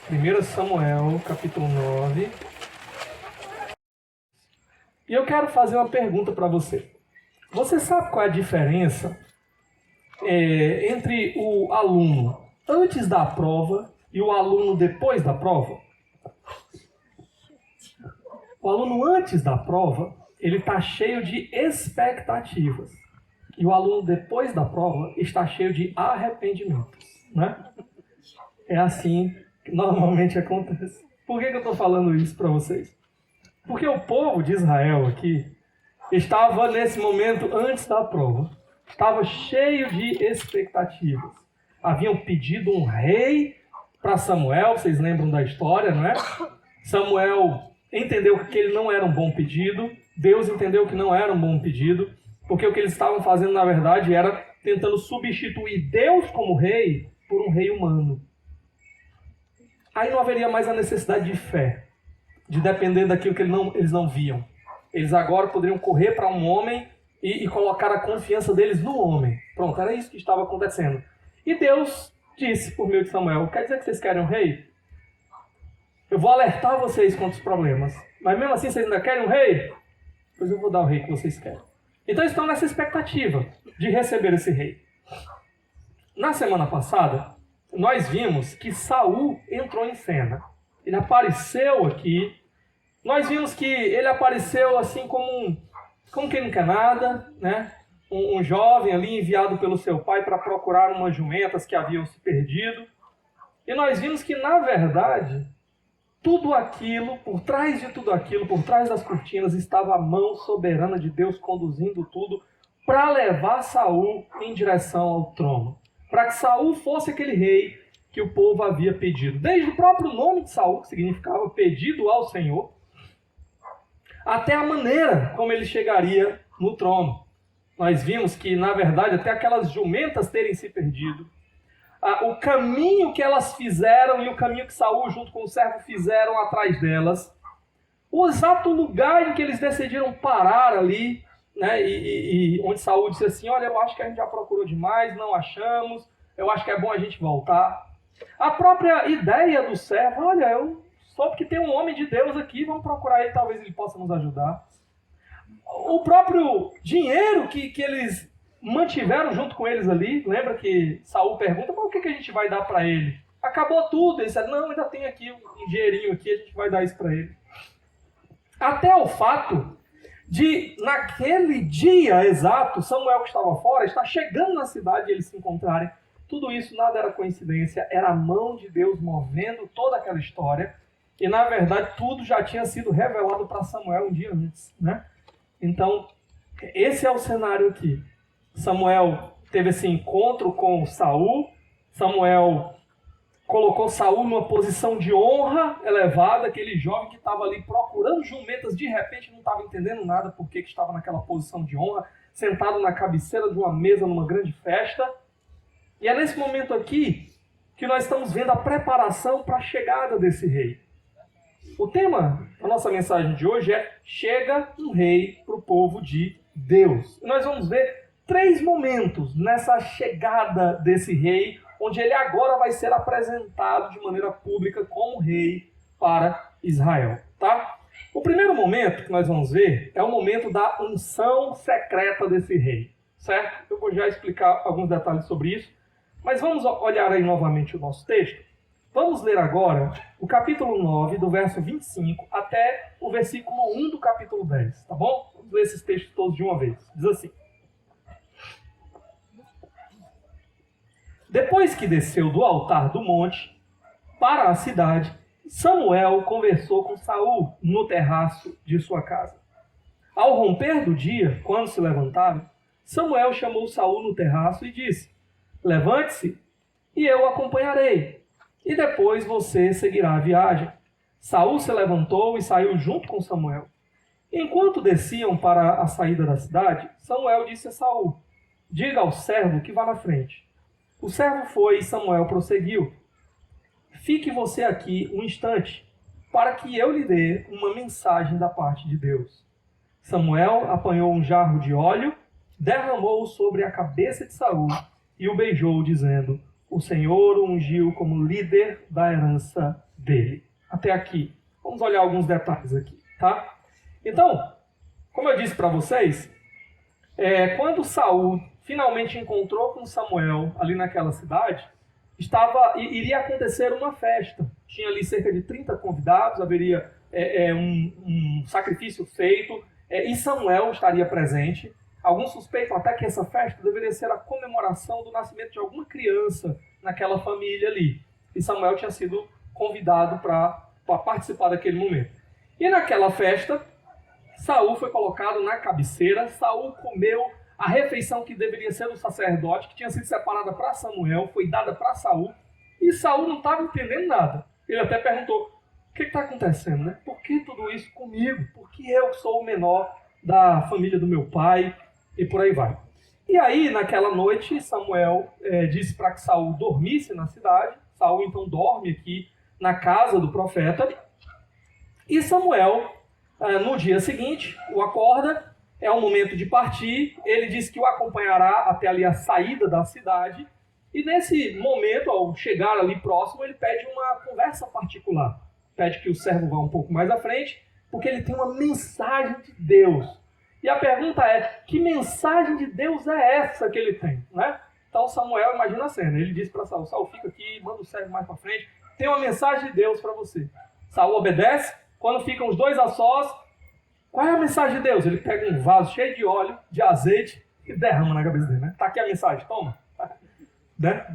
1 Samuel, capítulo 9. E eu quero fazer uma pergunta para você. Você sabe qual é a diferença entre o aluno antes da prova e o aluno depois da prova? O aluno antes da prova, ele está cheio de expectativas. E o aluno depois da prova está cheio de arrependimentos, né? É assim que normalmente acontece. Por que eu estou falando isso para vocês? Porque o povo de Israel aqui estava nesse momento antes da prova. Estava cheio de expectativas. Haviam pedido um rei para Samuel, vocês lembram da história, não é? Samuel entendeu que ele não era um bom pedido, Deus entendeu que não era um bom pedido, porque o que eles estavam fazendo, na verdade, era tentando substituir Deus como rei por um rei humano. Aí não haveria mais a necessidade de fé, de depender daquilo que eles não viam. Eles agora poderiam correr para um homem e colocar a confiança deles no homem. Pronto, era isso que estava acontecendo. E Deus disse por meio de Samuel: quer dizer que vocês querem um rei? Eu vou alertar vocês contra os problemas. Mas mesmo assim vocês ainda querem um rei? Pois eu vou dar o rei que vocês querem. Então eles estão nessa expectativa de receber esse rei. Na semana passada, nós vimos que Saul entrou em cena. Ele apareceu aqui. Nós vimos que ele apareceu assim como quem não quer nada, né? Um jovem ali enviado pelo seu pai para procurar umas jumentas que haviam se perdido. E nós vimos que, na verdade, tudo aquilo, por trás de tudo aquilo, por trás das cortinas, estava a mão soberana de Deus conduzindo tudo para levar Saul em direção ao trono. Para que Saul fosse aquele rei que o povo havia pedido. Desde o próprio nome de Saul, que significava pedido ao Senhor, até a maneira como ele chegaria no trono. Nós vimos que, na verdade, até aquelas jumentas terem se perdido, o caminho que elas fizeram e o caminho que Saul junto com o servo fizeram atrás delas, o exato lugar em que eles decidiram parar ali, né, e onde Saul disse assim: olha, eu acho que a gente já procurou demais, não achamos, eu acho que é bom a gente voltar. A própria ideia do servo: olha, eu soube que tem um homem de Deus aqui, vamos procurar ele, talvez ele possa nos ajudar. O próprio dinheiro que eles mantiveram junto com eles ali, lembra que Saul pergunta: mas o que a gente vai dar para ele? Acabou tudo. Ele disse: não, ainda tem aqui um dinheirinho aqui, a gente vai dar isso para ele. Até o fato de, naquele dia exato, Samuel, que estava fora, está chegando na cidade e eles se encontrarem. Tudo isso nada era coincidência, era a mão de Deus movendo toda aquela história. E, na verdade, tudo já tinha sido revelado para Samuel um dia antes, né? Então, esse é o cenário aqui. Samuel teve esse encontro com Saul. Samuel colocou Saul numa posição de honra elevada. Aquele jovem que estava ali procurando jumentas, de repente não estava entendendo nada porque que estava naquela posição de honra, sentado na cabeceira de uma mesa numa grande festa. E é nesse momento aqui que nós estamos vendo a preparação para a chegada desse rei. O tema da nossa mensagem de hoje é: chega um rei para o povo de Deus. E nós vamos ver 3 momentos nessa chegada desse rei, onde ele agora vai ser apresentado de maneira pública como rei para Israel, tá? O primeiro momento que nós vamos ver é o momento da unção secreta desse rei, certo? Eu vou já explicar alguns detalhes sobre isso, mas vamos olhar aí novamente o nosso texto. Vamos ler agora o capítulo 9, do verso 25 até o versículo 1 do capítulo 10, tá bom? Vamos ler esses textos todos de uma vez. Diz assim: depois que desceu do altar do monte para a cidade, Samuel conversou com Saul no terraço de sua casa. Ao romper do dia, quando se levantaram, Samuel chamou Saul no terraço e disse: levante-se e eu o acompanharei. E depois você seguirá a viagem. Saul se levantou e saiu junto com Samuel. Enquanto desciam para a saída da cidade, Samuel disse a Saul: diga ao servo que vá na frente. O servo foi e Samuel prosseguiu: fique você aqui um instante, para que eu lhe dê uma mensagem da parte de Deus. Samuel apanhou um jarro de óleo, derramou-o sobre a cabeça de Saul e o beijou, dizendo: o Senhor o ungiu como líder da herança dele. Até aqui. Vamos olhar alguns detalhes aqui, tá? Então, como eu disse para vocês, quando Saul finalmente encontrou com Samuel ali naquela cidade, iria acontecer uma festa. Tinha ali cerca de 30 convidados, haveria um sacrifício feito, e Samuel estaria presente. Alguns suspeitam até que essa festa deveria ser a comemoração do nascimento de alguma criança naquela família ali. E Samuel tinha sido convidado para participar daquele momento. E naquela festa, Saul foi colocado na cabeceira, Saul comeu a refeição que deveria ser do sacerdote, que tinha sido separada para Samuel, foi dada para Saul, e Saul não estava entendendo nada. Ele até perguntou, o que está acontecendo, né? Por que tudo isso comigo? Por que eu sou o menor da família do meu pai? E por aí vai. E aí, naquela noite, Samuel disse para que Saul dormisse na cidade. Saul então dorme aqui na casa do profeta. E Samuel, no dia seguinte, o acorda. É o momento de partir, ele diz que o acompanhará até ali a saída da cidade, e nesse momento, ao chegar ali próximo, ele pede uma conversa particular, pede que o servo vá um pouco mais à frente, porque ele tem uma mensagem de Deus. E a pergunta é, que mensagem de Deus é essa que ele tem? Né? Então Samuel imagina a cena, ele diz para Saul, Saul, fica aqui, manda o servo mais para frente, tem uma mensagem de Deus para você. Saul obedece, quando ficam os dois a sós, qual é a mensagem de Deus? Ele pega um vaso cheio de óleo, de azeite e derrama na cabeça dele, né? Tá aqui a mensagem, toma. Né?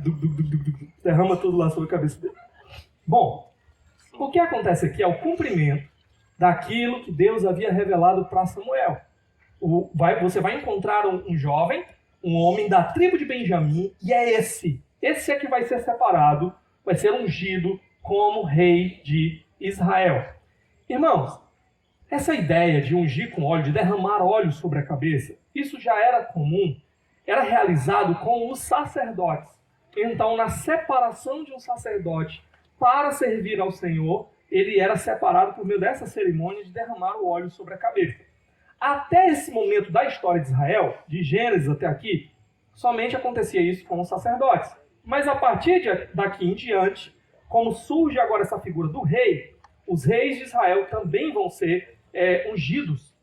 Derrama tudo lá sobre a cabeça dele. Bom, o que acontece aqui é o cumprimento daquilo que Deus havia revelado para Samuel. Você vai encontrar um jovem, um homem da tribo de Benjamim, e é esse. Esse é que vai ser separado, vai ser ungido como rei de Israel. Irmãos, essa ideia de ungir com óleo, de derramar óleo sobre a cabeça, isso já era comum, era realizado com os sacerdotes. Então, na separação de um sacerdote para servir ao Senhor, ele era separado por meio dessa cerimônia de derramar o óleo sobre a cabeça. Até esse momento da história de Israel, de Gênesis até aqui, somente acontecia isso com os sacerdotes. Mas a partir daqui em diante, como surge agora essa figura do rei, os reis de Israel também vão ser ungidos.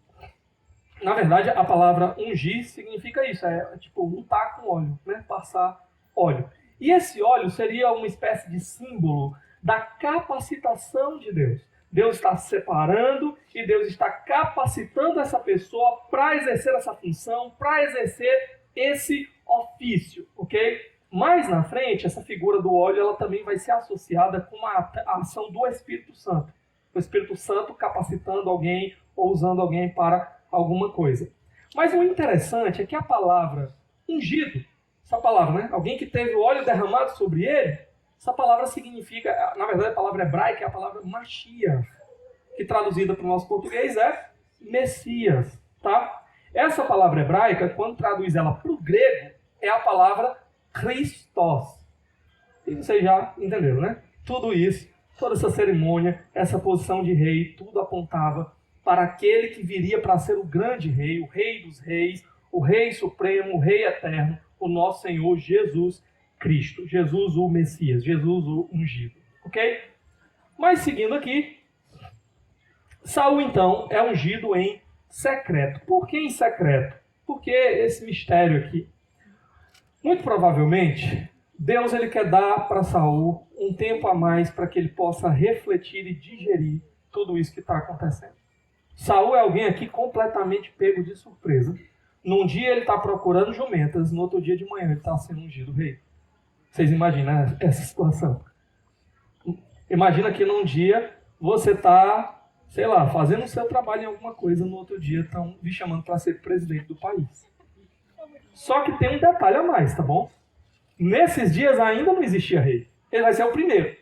Na verdade, a palavra ungir significa isso, tipo untar com óleo, né? Passar óleo. E esse óleo seria uma espécie de símbolo da capacitação de Deus. Deus está separando e Deus está capacitando essa pessoa para exercer essa função, para exercer esse ofício, ok? Mais na frente, essa figura do óleo ela também vai ser associada com a ação do Espírito Santo. O Espírito Santo capacitando alguém ou usando alguém para alguma coisa. Mas o interessante é que a palavra ungido, essa palavra, né? Alguém que teve o óleo derramado sobre ele, essa palavra significa, na verdade a palavra hebraica é a palavra Mashiach, que traduzida para o nosso português é Messias, tá? Essa palavra hebraica, quando traduz ela para o grego, é a palavra Christos. E vocês já entenderam, né? Tudo isso, toda essa cerimônia, essa posição de rei, tudo apontava para aquele que viria para ser o grande rei, o rei dos reis, o rei supremo, o rei eterno, o nosso Senhor Jesus Cristo. Jesus o Messias, Jesus o ungido. Ok? Mas seguindo aqui, Saul então é ungido em secreto. Por que em secreto? Porque esse mistério aqui. Muito provavelmente, Deus ele quer dar para Saul um tempo a mais para que ele possa refletir e digerir tudo isso que está acontecendo. Saul é alguém aqui completamente pego de surpresa. Num dia ele está procurando jumentas, no outro dia de manhã ele está sendo ungido rei. Vocês imaginam essa situação? Imagina que num dia você está, sei lá, fazendo o seu trabalho em alguma coisa, no outro dia estão me chamando para ser presidente do país. Só que tem um detalhe a mais, tá bom? Nesses dias ainda não existia rei. Ele vai ser o primeiro.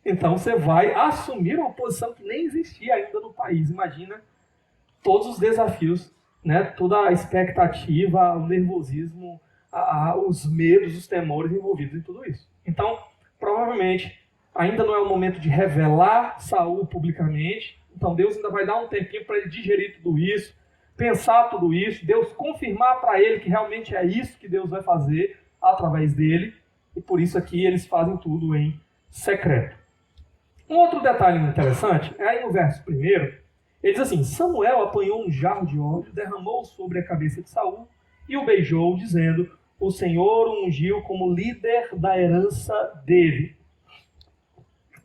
Então você vai assumir uma posição que nem existia ainda no país. Imagina todos os desafios, né? Toda a expectativa, o nervosismo, os medos, os temores envolvidos em tudo isso. Então, provavelmente, ainda não é o momento de revelar Saul publicamente. Então Deus ainda vai dar um tempinho para ele digerir tudo isso, pensar tudo isso, Deus confirmar para ele que realmente é isso que Deus vai fazer através dele. E por isso aqui eles fazem tudo em secreto. Um outro detalhe interessante é aí no verso 1, ele diz assim: Samuel apanhou um jarro de óleo, derramou sobre a cabeça de Saul e o beijou, dizendo: o Senhor o ungiu como líder da herança dele.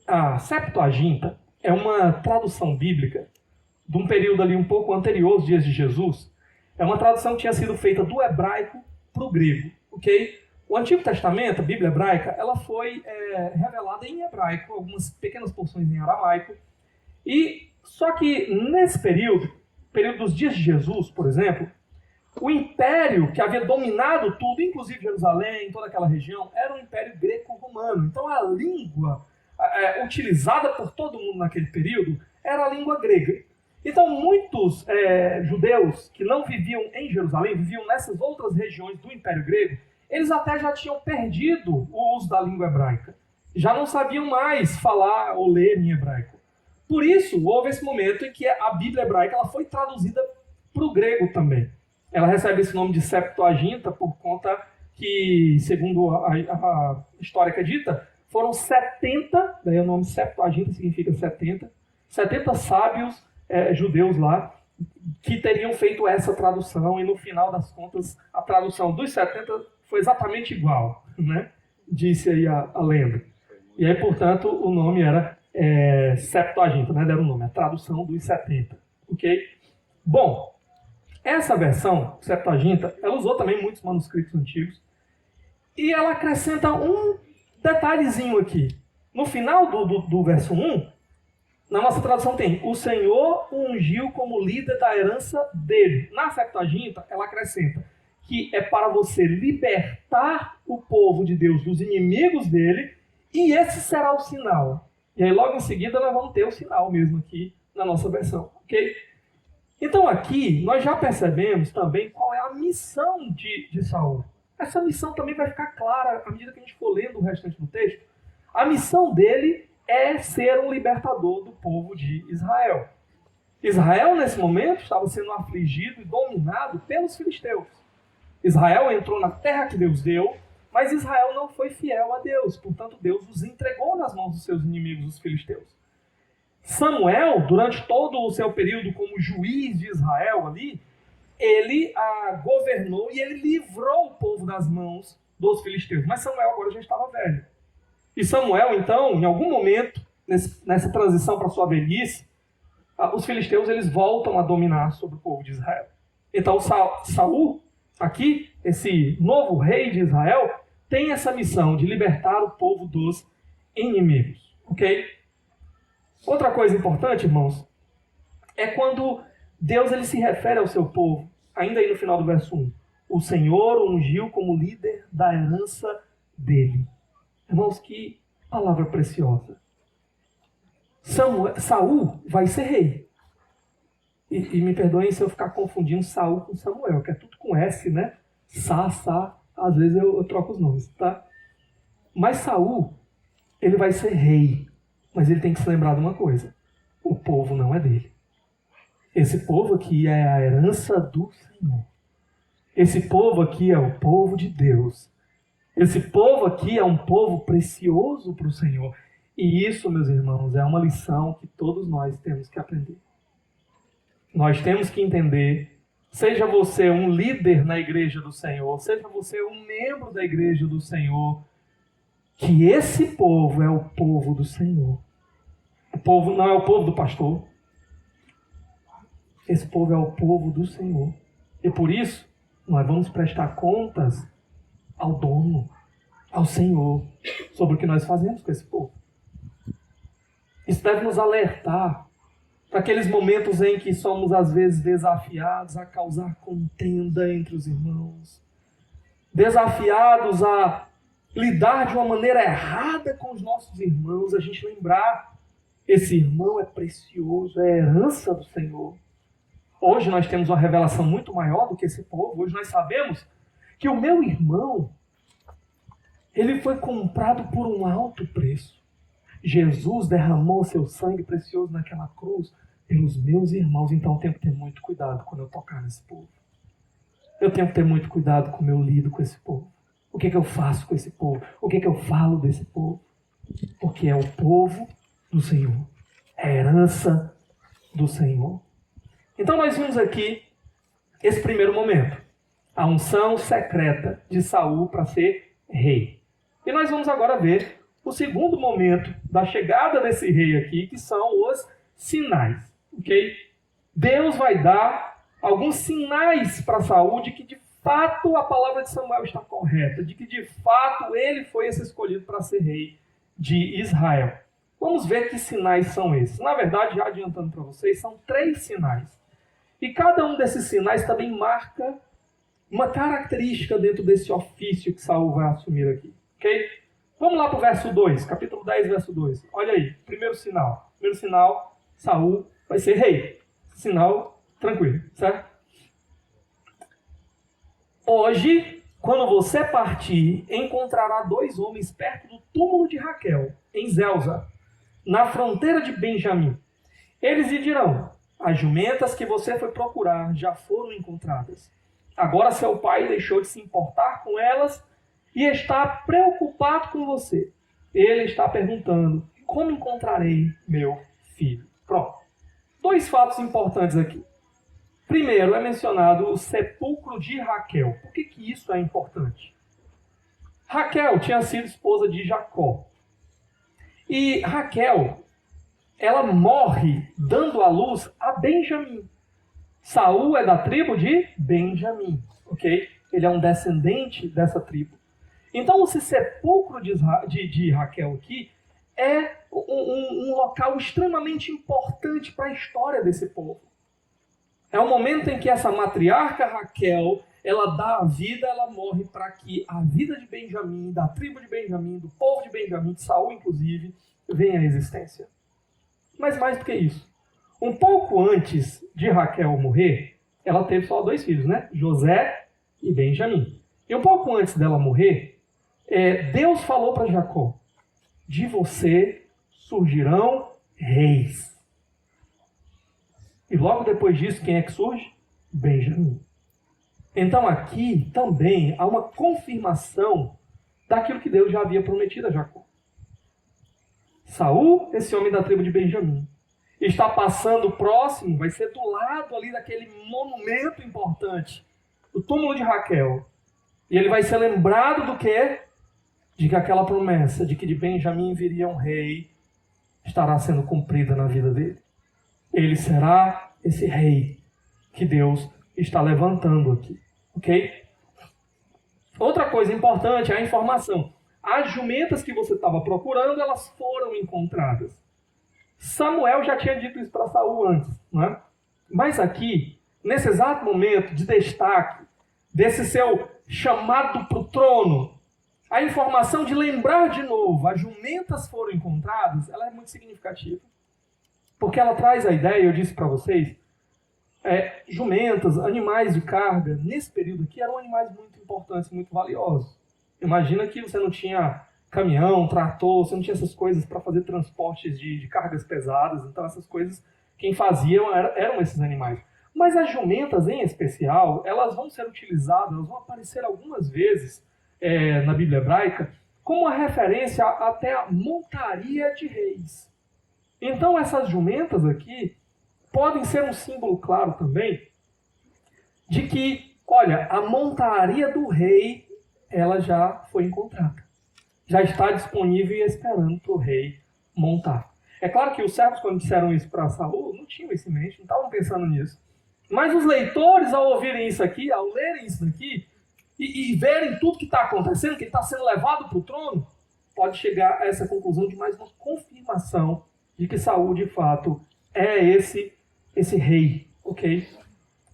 A Septuaginta é uma tradução bíblica de um período ali um pouco anterior aos dias de Jesus. É uma tradução que tinha sido feita do hebraico para o grego, ok? O Antigo Testamento, a Bíblia hebraica, ela foi revelada em hebraico, algumas pequenas porções em aramaico. E só que nesse período dos dias de Jesus, por exemplo, o império que havia dominado tudo, inclusive Jerusalém, toda aquela região, era o Império Greco-Romano. Então a língua utilizada por todo mundo naquele período era a língua grega. Então muitos judeus que não viviam em Jerusalém, viviam nessas outras regiões do Império Grego, eles até já tinham perdido o uso da língua hebraica. Já não sabiam mais falar ou ler em hebraico. Por isso, houve esse momento em que a Bíblia hebraica ela foi traduzida para o grego também. Ela recebe esse nome de Septuaginta por conta que, segundo a história que é dita, foram 70, daí o nome Septuaginta significa 70 sábios judeus lá que teriam feito essa tradução, e no final das contas a tradução dos 70 foi exatamente igual, né? Disse aí a lenda. E aí, portanto, o nome era Septuaginta, né? Deram o nome, a tradução dos 70, ok? Bom, essa versão, Septuaginta, ela usou também muitos manuscritos antigos, e ela acrescenta um detalhezinho aqui. No final do verso 1, na nossa tradução tem: o Senhor o ungiu como líder da herança dele. Na Septuaginta, ela acrescenta que é para você libertar o povo de Deus dos inimigos dele, e esse será o sinal. E aí logo em seguida nós vamos ter o sinal mesmo aqui na nossa versão, ok? Então aqui nós já percebemos também qual é a missão de Saul. Essa missão também vai ficar clara à medida que a gente for lendo o restante do texto. A missão dele é ser um libertador do povo de Israel. Israel, nesse momento, estava sendo afligido e dominado pelos filisteus. Israel entrou na terra que Deus deu, mas Israel não foi fiel a Deus. Portanto, Deus os entregou nas mãos dos seus inimigos, os filisteus. Samuel, durante todo o seu período como juiz de Israel ali, ele governou e ele livrou o povo das mãos dos filisteus. Mas Samuel agora já estava velho. E Samuel, então, em algum momento, nessa transição para a sua velhice, os filisteus eles voltam a dominar sobre o povo de Israel. Então Saul, aqui, esse novo rei de Israel, tem essa missão de libertar o povo dos inimigos. Ok? Outra coisa importante, irmãos, é quando Deus ele se refere ao seu povo, ainda aí no final do verso 1. O Senhor o ungiu como líder da herança dele. Irmãos, que palavra preciosa. Saul vai ser rei. E me perdoem se eu ficar confundindo Saul com Samuel, que é tudo com S, né? Às vezes eu troco os nomes, tá? Mas Saul, ele vai ser rei. Mas ele tem que se lembrar de uma coisa: o povo não é dele. Esse povo aqui é a herança do Senhor. Esse povo aqui é o povo de Deus. Esse povo aqui é um povo precioso para o Senhor. E isso, meus irmãos, é uma lição que todos nós temos que aprender. Nós temos que entender, seja você um líder na igreja do Senhor, seja você um membro da igreja do Senhor, que esse povo é o povo do Senhor. O povo não é o povo do pastor. Esse povo é o povo do Senhor. E por isso, nós vamos prestar contas ao dono, ao Senhor, sobre o que nós fazemos com esse povo. Isso deve nos alertar para aqueles momentos em que somos, às vezes, desafiados a causar contenda entre os irmãos, desafiados a lidar de uma maneira errada com os nossos irmãos, a gente lembrar: esse irmão é precioso, é herança do Senhor. Hoje nós temos uma revelação muito maior do que esse povo. Hoje nós sabemos que o meu irmão, ele foi comprado por um alto preço. Jesus derramou seu sangue precioso naquela cruz pelos meus irmãos. Então eu tenho que ter muito cuidado quando eu tocar nesse povo. Eu tenho que ter muito cuidado como eu lido com esse povo. O que eu faço com esse povo? O que eu falo desse povo? Porque é o povo do Senhor. É a herança do Senhor. Então nós vimos aqui esse primeiro momento. A unção secreta de Saul para ser rei. E nós vamos agora ver o segundo momento da chegada desse rei aqui, que são os sinais. Ok? Deus vai dar alguns sinais para Saul de que de fato a palavra de Samuel está correta, de que de fato ele foi esse escolhido para ser rei de Israel. Vamos ver que sinais são esses. Na verdade, já adiantando para vocês, são 3 sinais. E cada um desses sinais também marca uma característica dentro desse ofício que Saul vai assumir aqui. Ok? Vamos lá para o verso 2, capítulo 10, verso 2. Olha aí, primeiro sinal. Primeiro sinal, Saul vai ser rei. Sinal tranquilo, certo? Hoje, quando você partir, encontrará 2 homens perto do túmulo de Raquel, em Zelza, na fronteira de Benjamim. Eles lhe dirão: as jumentas que você foi procurar já foram encontradas. Agora seu pai deixou de se importar com elas e está preocupado com você. Ele está perguntando: como encontrarei meu filho? Pronto. 2 fatos importantes aqui. Primeiro é mencionado o sepulcro de Raquel. Por que isso é importante? Raquel tinha sido esposa de Jacó. E Raquel, ela morre dando à luz a Benjamim. Saul é da tribo de Benjamim, ok? Ele é um descendente dessa tribo. Então, esse sepulcro de Raquel aqui é um local extremamente importante para a história desse povo. É o momento em que essa matriarca Raquel, ela dá a vida, ela morre para que a vida de Benjamim, da tribo de Benjamim, do povo de Benjamim, de Saul inclusive, venha à existência. Mas mais do que isso, um pouco antes de Raquel morrer, ela teve só 2 filhos, né? José e Benjamim. E um pouco antes dela morrer, Deus falou para Jacó: de você surgirão reis. E logo depois disso, quem é que surge? Benjamim. Então aqui também há uma confirmação daquilo que Deus já havia prometido a Jacó. Saul, esse homem da tribo de Benjamim, está passando próximo, vai ser do lado ali daquele monumento importante, o túmulo de Raquel. E ele vai ser lembrado do quê? De que aquela promessa de que de Benjamim viria um rei estará sendo cumprida na vida dele. Ele será esse rei que Deus está levantando aqui. Ok? Outra coisa importante é a informação. As jumentas que você estava procurando, elas foram encontradas. Samuel já tinha dito isso para Saul antes, não é? Mas aqui, nesse exato momento de destaque, desse seu chamado para o trono, a informação de lembrar de novo, as jumentas foram encontradas, ela é muito significativa. Porque ela traz a ideia, eu disse para vocês, jumentas, animais de carga, nesse período aqui, eram animais muito importantes, muito valiosos. Imagina que você não tinha caminhão, trator, você não tinha essas coisas para fazer transportes de cargas pesadas, então essas coisas, quem faziam eram esses animais. Mas as jumentas, em especial, elas vão ser utilizadas, elas vão aparecer algumas vezes na Bíblia hebraica, como uma referência até a montaria de reis. Então essas jumentas aqui podem ser um símbolo claro também de que, olha, a montaria do rei, ela já foi encontrada. Já está disponível e esperando para o rei montar. É claro que os servos, quando disseram isso para Saul, não tinham isso em mente, não estavam pensando nisso. Mas os leitores, ao ouvirem isso aqui, ao lerem isso aqui, e verem tudo que está acontecendo, que ele está sendo levado para o trono, pode chegar a essa conclusão de mais uma confirmação de que Saul, de fato, é esse rei, ok?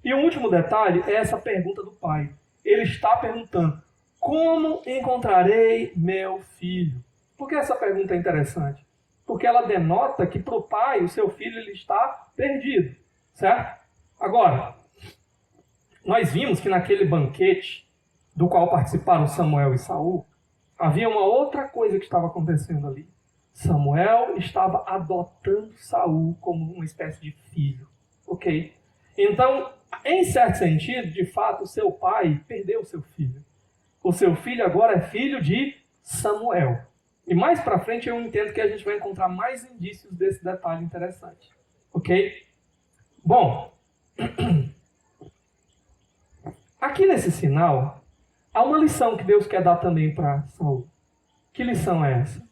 E o último detalhe é essa pergunta do pai. Ele está perguntando: como encontrarei meu filho? Por que essa pergunta é interessante? Porque ela denota que para o pai, o seu filho, ele está perdido, certo? Agora, nós vimos que naquele banquete do qual participaram Samuel e Saul, havia uma outra coisa que estava acontecendo ali. Samuel estava adotando Saul como uma espécie de filho, ok? Então, em certo sentido, de fato, o seu pai perdeu o seu filho. O seu filho agora é filho de Samuel. E mais para frente eu entendo que a gente vai encontrar mais indícios desse detalhe interessante. Ok? Bom, aqui nesse sinal, há uma lição que Deus quer dar também para Saul. Que lição é essa?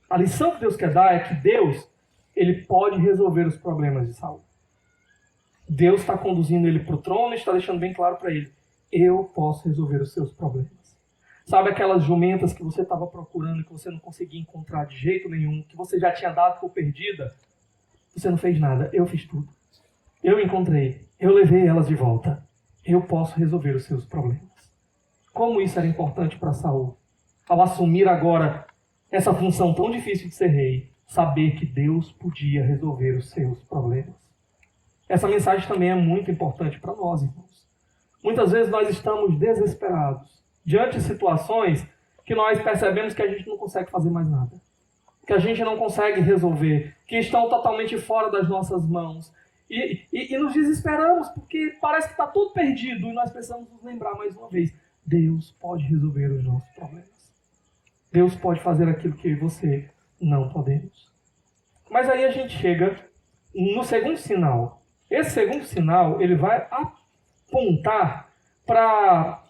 A lição que Deus quer dar é que Deus, ele pode resolver os problemas de Saul. Deus está conduzindo ele para o trono e está deixando bem claro para ele: eu posso resolver os seus problemas. Sabe aquelas jumentas que você estava procurando e que você não conseguia encontrar de jeito nenhum, que você já tinha dado por perdida? Você não fez nada, eu fiz tudo. Eu encontrei, eu levei elas de volta. Eu posso resolver os seus problemas. Como isso era importante para Saul, ao assumir agora essa função tão difícil de ser rei, saber que Deus podia resolver os seus problemas. Essa mensagem também é muito importante para nós, irmãos. Muitas vezes nós estamos desesperados diante de situações que nós percebemos que a gente não consegue fazer mais nada, que a gente não consegue resolver, que estão totalmente fora das nossas mãos. E nos desesperamos porque parece que está tudo perdido e nós precisamos nos lembrar mais uma vez: Deus pode resolver os nossos problemas. Deus pode fazer aquilo que eu e você não podemos. Mas aí a gente chega no segundo sinal. Esse segundo sinal, ele vai apontar para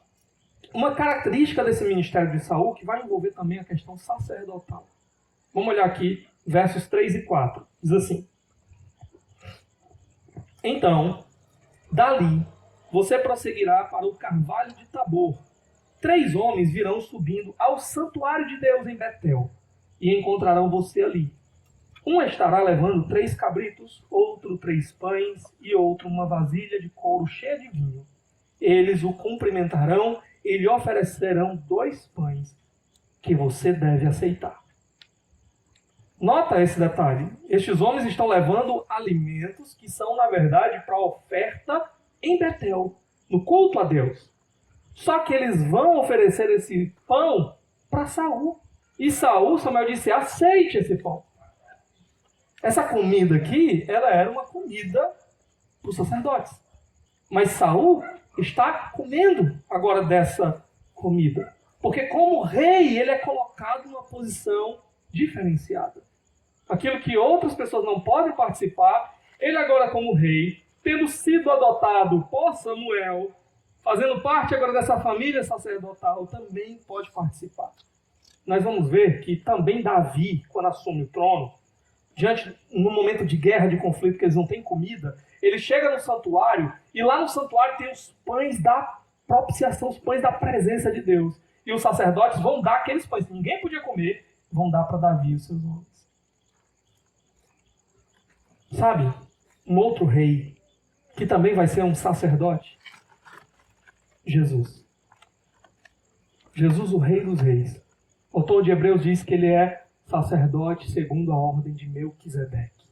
uma característica desse ministério de Saul que vai envolver também a questão sacerdotal. Vamos olhar aqui, versos 3 e 4. Diz assim: então, dali, você prosseguirá para o carvalho de Tabor. 3 homens virão subindo ao santuário de Deus em Betel e encontrarão você ali. Um estará levando 3 cabritos, outro 3 pães e outro uma vasilha de couro cheia de vinho. Eles o cumprimentarão e lhe oferecerão 2 pães que você deve aceitar. Nota esse detalhe. Estes homens estão levando alimentos que são, na verdade, para oferta em Betel, no culto a Deus. Só que eles vão oferecer esse pão para Saul. E Saul, Samuel disse: aceite esse pão. Essa comida aqui, ela era uma comida para os sacerdotes. Mas Saul está comendo agora dessa comida. Porque como rei, ele é colocado numa posição diferenciada. Aquilo que outras pessoas não podem participar, ele agora como rei, tendo sido adotado por Samuel, fazendo parte agora dessa família sacerdotal, também pode participar. Nós vamos ver que também Davi, quando assume o trono, no momento de guerra, de conflito, que eles não têm comida, ele chega no santuário, e lá no santuário tem os pães da propiciação, os pães da presença de Deus. E os sacerdotes vão dar aqueles pães que ninguém podia comer, vão dar para Davi e os seus homens. Sabe, um outro rei, que também vai ser um sacerdote, Jesus. Jesus, o Rei dos Reis. O autor de Hebreus diz que ele é sacerdote segundo a ordem de Melquisedeque.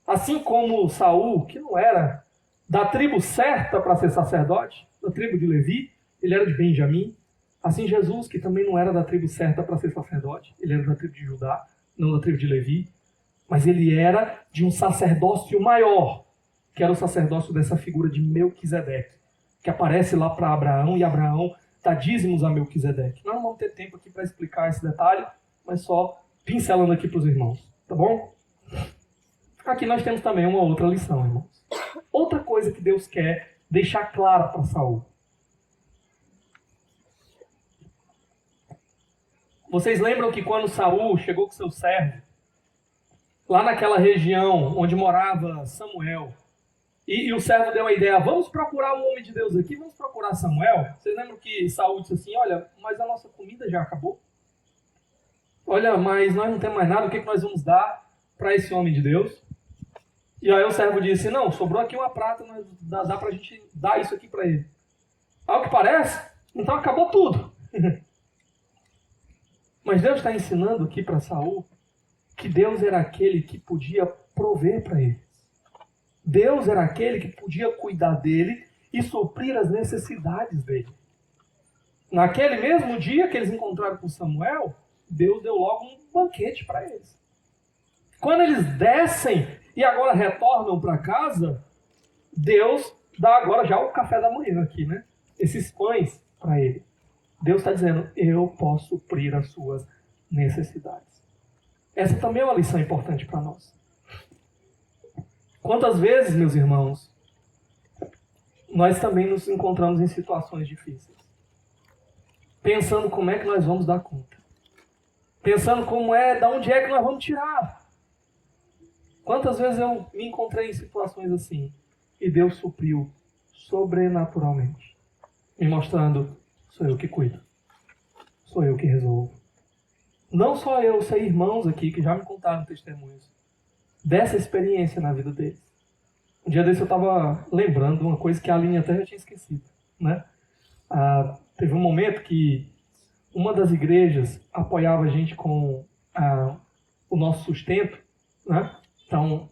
Assim como Saul, que não era da tribo certa para ser sacerdote, da tribo de Levi, ele era de Benjamim. Assim Jesus, que também não era da tribo certa para ser sacerdote, ele era da tribo de Judá, não da tribo de Levi, mas ele era de um sacerdócio maior, que era o sacerdócio dessa figura de Melquisedeque, que aparece lá para Abraão, e Abraão dá dízimos a Melquisedeque. Nós não vamos ter tempo aqui para explicar esse detalhe, mas só pincelando aqui para os irmãos, tá bom? Aqui nós temos também uma outra lição, irmãos. Outra coisa que Deus quer deixar clara para Saul. Vocês lembram que quando Saul chegou com seu servo, lá naquela região onde morava Samuel, e o servo deu a ideia: vamos procurar um homem de Deus aqui, vamos procurar Samuel. Vocês lembram que Saul disse assim: olha, mas a nossa comida já acabou? Olha, mas nós não temos mais nada, o que nós vamos dar para esse homem de Deus? E aí o servo disse: não, sobrou aqui uma prata, dá para a gente dar isso aqui para ele. Ao que parece, então acabou tudo. Mas Deus está ensinando aqui para Saul que Deus era aquele que podia prover para ele. Deus era aquele que podia cuidar dele e suprir as necessidades dele. Naquele mesmo dia que eles encontraram com Samuel, Deus deu logo um banquete para eles. Quando eles descem e agora retornam para casa, Deus dá agora já o café da manhã aqui, né? Esses pães para ele. Deus está dizendo: eu posso suprir as suas necessidades. Essa também é uma lição importante para nós. Quantas vezes, meus irmãos, nós também nos encontramos em situações difíceis, pensando como é que nós vamos dar conta, pensando da onde é que nós vamos tirar. Quantas vezes eu me encontrei em situações assim e Deus supriu sobrenaturalmente, me mostrando: sou eu que cuido, sou eu que resolvo. Não só eu, sei irmãos aqui que já me contaram testemunhos dessa experiência na vida deles. Um dia desse eu estava lembrando de uma coisa que a Aline até já tinha esquecido, né? Teve um momento que uma das igrejas apoiava a gente com o nosso sustento, né? Então,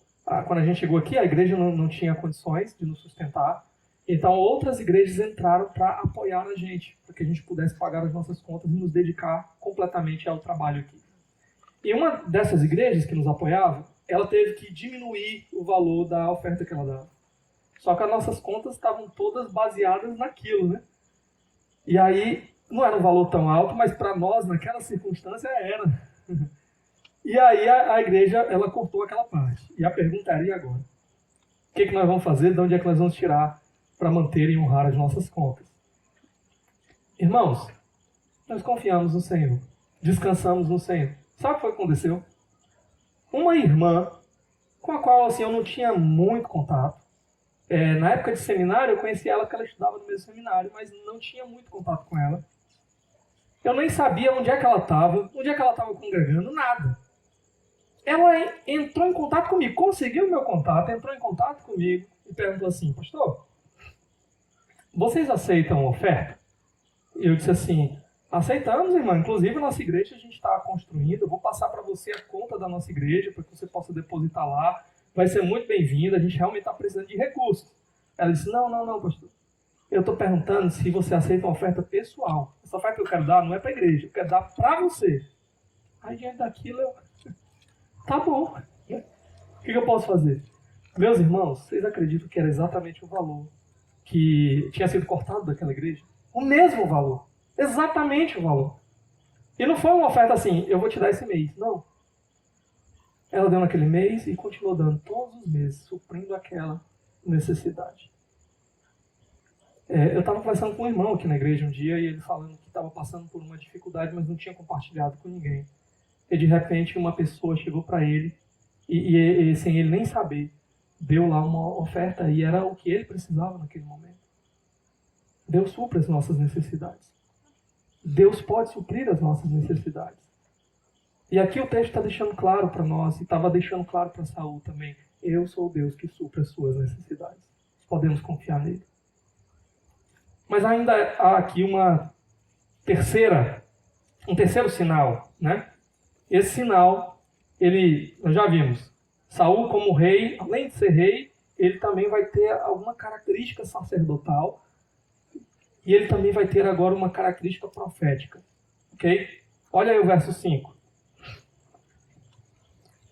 quando a gente chegou aqui, a igreja não tinha condições de nos sustentar. Então, outras igrejas entraram para apoiar a gente, para que a gente pudesse pagar as nossas contas e nos dedicar completamente ao trabalho aqui. E uma dessas igrejas que nos apoiava, ela teve que diminuir o valor da oferta que ela dava. Só que as nossas contas estavam todas baseadas naquilo, né? E aí, não era um valor tão alto, mas para nós, naquela circunstância, era. E aí a igreja, ela cortou aquela parte. E a pergunta era: e agora? O que nós vamos fazer? De onde é que nós vamos tirar para manter e honrar as nossas contas? Irmãos, nós confiamos no Senhor. Descansamos no Senhor. Sabe o que foi que aconteceu? Uma irmã, com a qual assim, eu não tinha muito contato. Na época de seminário, eu conheci ela porque ela estudava no mesmo seminário, mas não tinha muito contato com ela. Eu nem sabia onde é que ela estava congregando, nada. Ela entrou em contato comigo, conseguiu o meu contato, entrou em contato comigo e perguntou assim: pastor, vocês aceitam oferta? E eu disse assim: aceitamos, irmã. Inclusive, a nossa igreja a gente está construindo. Eu vou passar para você a conta da nossa igreja para que você possa depositar lá. Vai ser muito bem-vindo. A gente realmente está precisando de recursos. Ela disse: não, pastor. Eu estou perguntando se você aceita uma oferta pessoal. Essa oferta que eu quero dar não é para a igreja. Eu quero dar para você. Aí, diante daquilo, tá bom. O que eu posso fazer? Meus irmãos, vocês acreditam que era exatamente o valor que tinha sido cortado daquela igreja? O mesmo valor. Exatamente o valor. E não foi uma oferta assim: eu vou te dar esse mês. Não. Ela deu naquele mês e continuou dando todos os meses, suprindo aquela necessidade. Eu estava conversando com um irmão aqui na igreja um dia e ele falando que estava passando por uma dificuldade, mas não tinha compartilhado com ninguém. E de repente uma pessoa chegou para ele e sem ele nem saber, deu lá uma oferta e era o que ele precisava naquele momento. Deus supre as nossas necessidades. Deus pode suprir as nossas necessidades. E aqui o texto está deixando claro para nós, e estava deixando claro para Saul também: eu sou o Deus que supre as suas necessidades. Podemos confiar nele. Mas ainda há aqui um terceiro sinal, né? Esse sinal, nós já vimos, Saul como rei, além de ser rei, ele também vai ter alguma característica sacerdotal, e ele também vai ter agora uma característica profética. Ok? Olha aí o verso 5.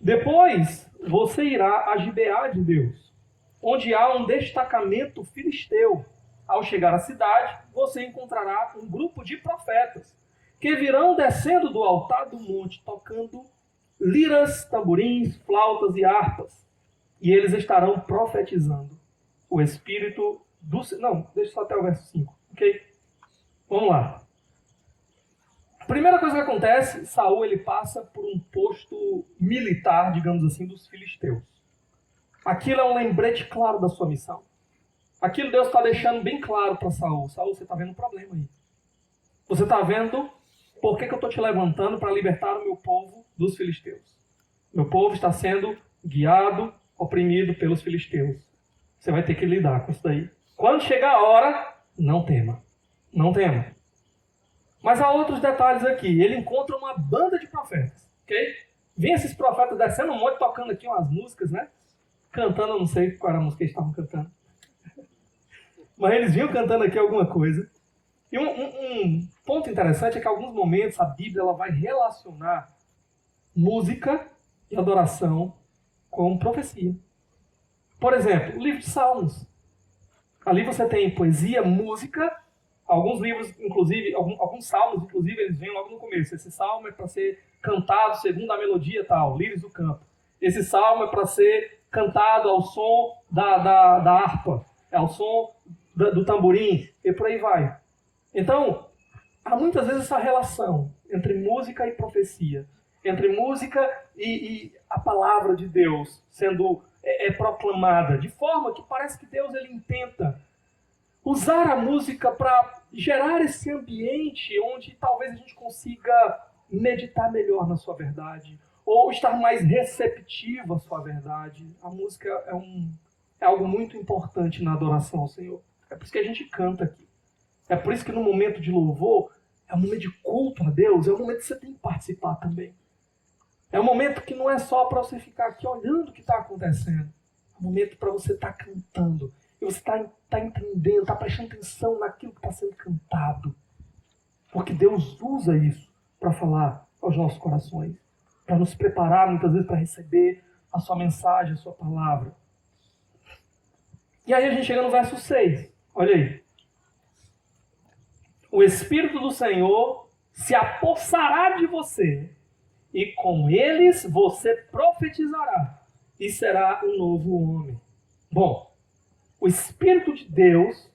Depois você irá a Gibeá de Deus, onde há um destacamento filisteu. Ao chegar à cidade, você encontrará um grupo de profetas que virão descendo do altar do monte, tocando liras, tamborins, flautas e harpas. E eles estarão profetizando o Espírito do... Não, deixa só até o verso 5, ok? Vamos lá. A primeira coisa que acontece, Saul ele passa por um posto militar, digamos assim, dos filisteus. Aquilo é um lembrete claro da sua missão. Aquilo Deus está deixando bem claro para Saul. Saul, você está vendo um problema aí. Você está vendo por que eu estou te levantando para libertar o meu povo dos filisteus. Meu povo está sendo guiado, oprimido pelos filisteus. Você vai ter que lidar com isso daí. Quando chegar a hora, não tema. Não tema. Mas há outros detalhes aqui. Ele encontra uma banda de profetas. Ok? Vem esses profetas descendo um monte, tocando aqui umas músicas, né? Cantando, eu não sei qual era a música que eles estavam cantando. Mas eles vinham cantando aqui alguma coisa. E um ponto interessante é que em alguns momentos a Bíblia ela vai relacionar música e adoração com profecia. Por exemplo, o livro de Salmos. Ali você tem poesia, música, alguns livros, inclusive, alguns salmos, inclusive, eles vêm logo no começo. Esse salmo é para ser cantado segundo a melodia tal, lírios do campo. Esse salmo é para ser cantado ao som da harpa, ao som do tamborim, e por aí vai. Então, há muitas vezes essa relação entre música e profecia, entre música e a palavra de Deus sendo proclamada, de forma que parece que Deus ele intenta usar a música para gerar esse ambiente onde talvez a gente consiga meditar melhor na sua verdade, ou estar mais receptivo à sua verdade. A música é algo muito importante na adoração ao Senhor. É por isso que a gente canta aqui. É por isso que no momento de louvor, é um momento de culto a Deus, é um momento que você tem que participar também. É um momento que não é só para você ficar aqui olhando o que está acontecendo. É um momento para você estar cantando. E você está entendendo, está prestando atenção naquilo que está sendo cantado. Porque Deus usa isso para falar aos nossos corações. Para nos preparar, muitas vezes, para receber a sua mensagem, a sua palavra. E aí a gente chega no verso 6. Olha aí. O Espírito do Senhor se apossará de você, e com eles você profetizará, e será um novo homem. Bom, o Espírito de Deus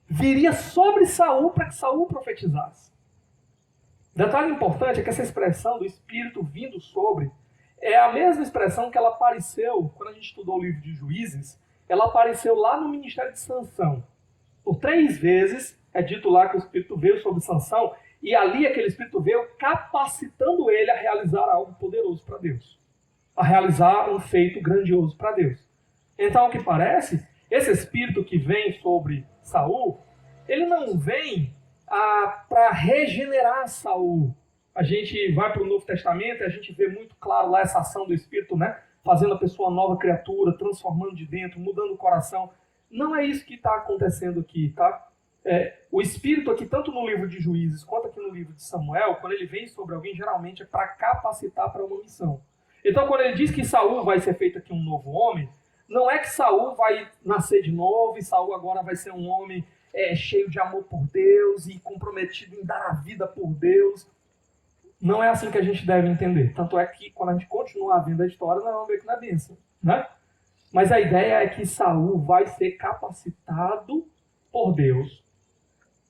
viria sobre Saul para que Saul profetizasse. Detalhe importante é que essa expressão do Espírito vindo sobre é a mesma expressão que ela apareceu, quando a gente estudou o livro de Juízes, ela apareceu lá no ministério de Sansão. Por 3 vezes é dito lá que o Espírito veio sobre Sansão, e ali aquele Espírito veio capacitando ele a realizar algo poderoso para Deus. A realizar um feito grandioso para Deus. Então, o que parece, esse Espírito que vem sobre Saul, ele não vem para regenerar Saul. A gente vai para o Novo Testamento e a gente vê muito claro lá essa ação do Espírito, né? Fazendo a pessoa nova criatura, transformando de dentro, mudando o coração. Não é isso que está acontecendo aqui, tá? O Espírito aqui, tanto no livro de Juízes quanto aqui no livro de Samuel, quando ele vem sobre alguém, geralmente é para capacitar para uma missão. Então, quando ele diz que Saul vai ser feito aqui um novo homem, não é que Saul vai nascer de novo e Saul agora vai ser um homem cheio de amor por Deus e comprometido em dar a vida por Deus. Não é assim que a gente deve entender. Tanto é que, quando a gente continuar vendo a história, nós vamos ver que não é bênção, né? Mas a ideia é que Saul vai ser capacitado por Deus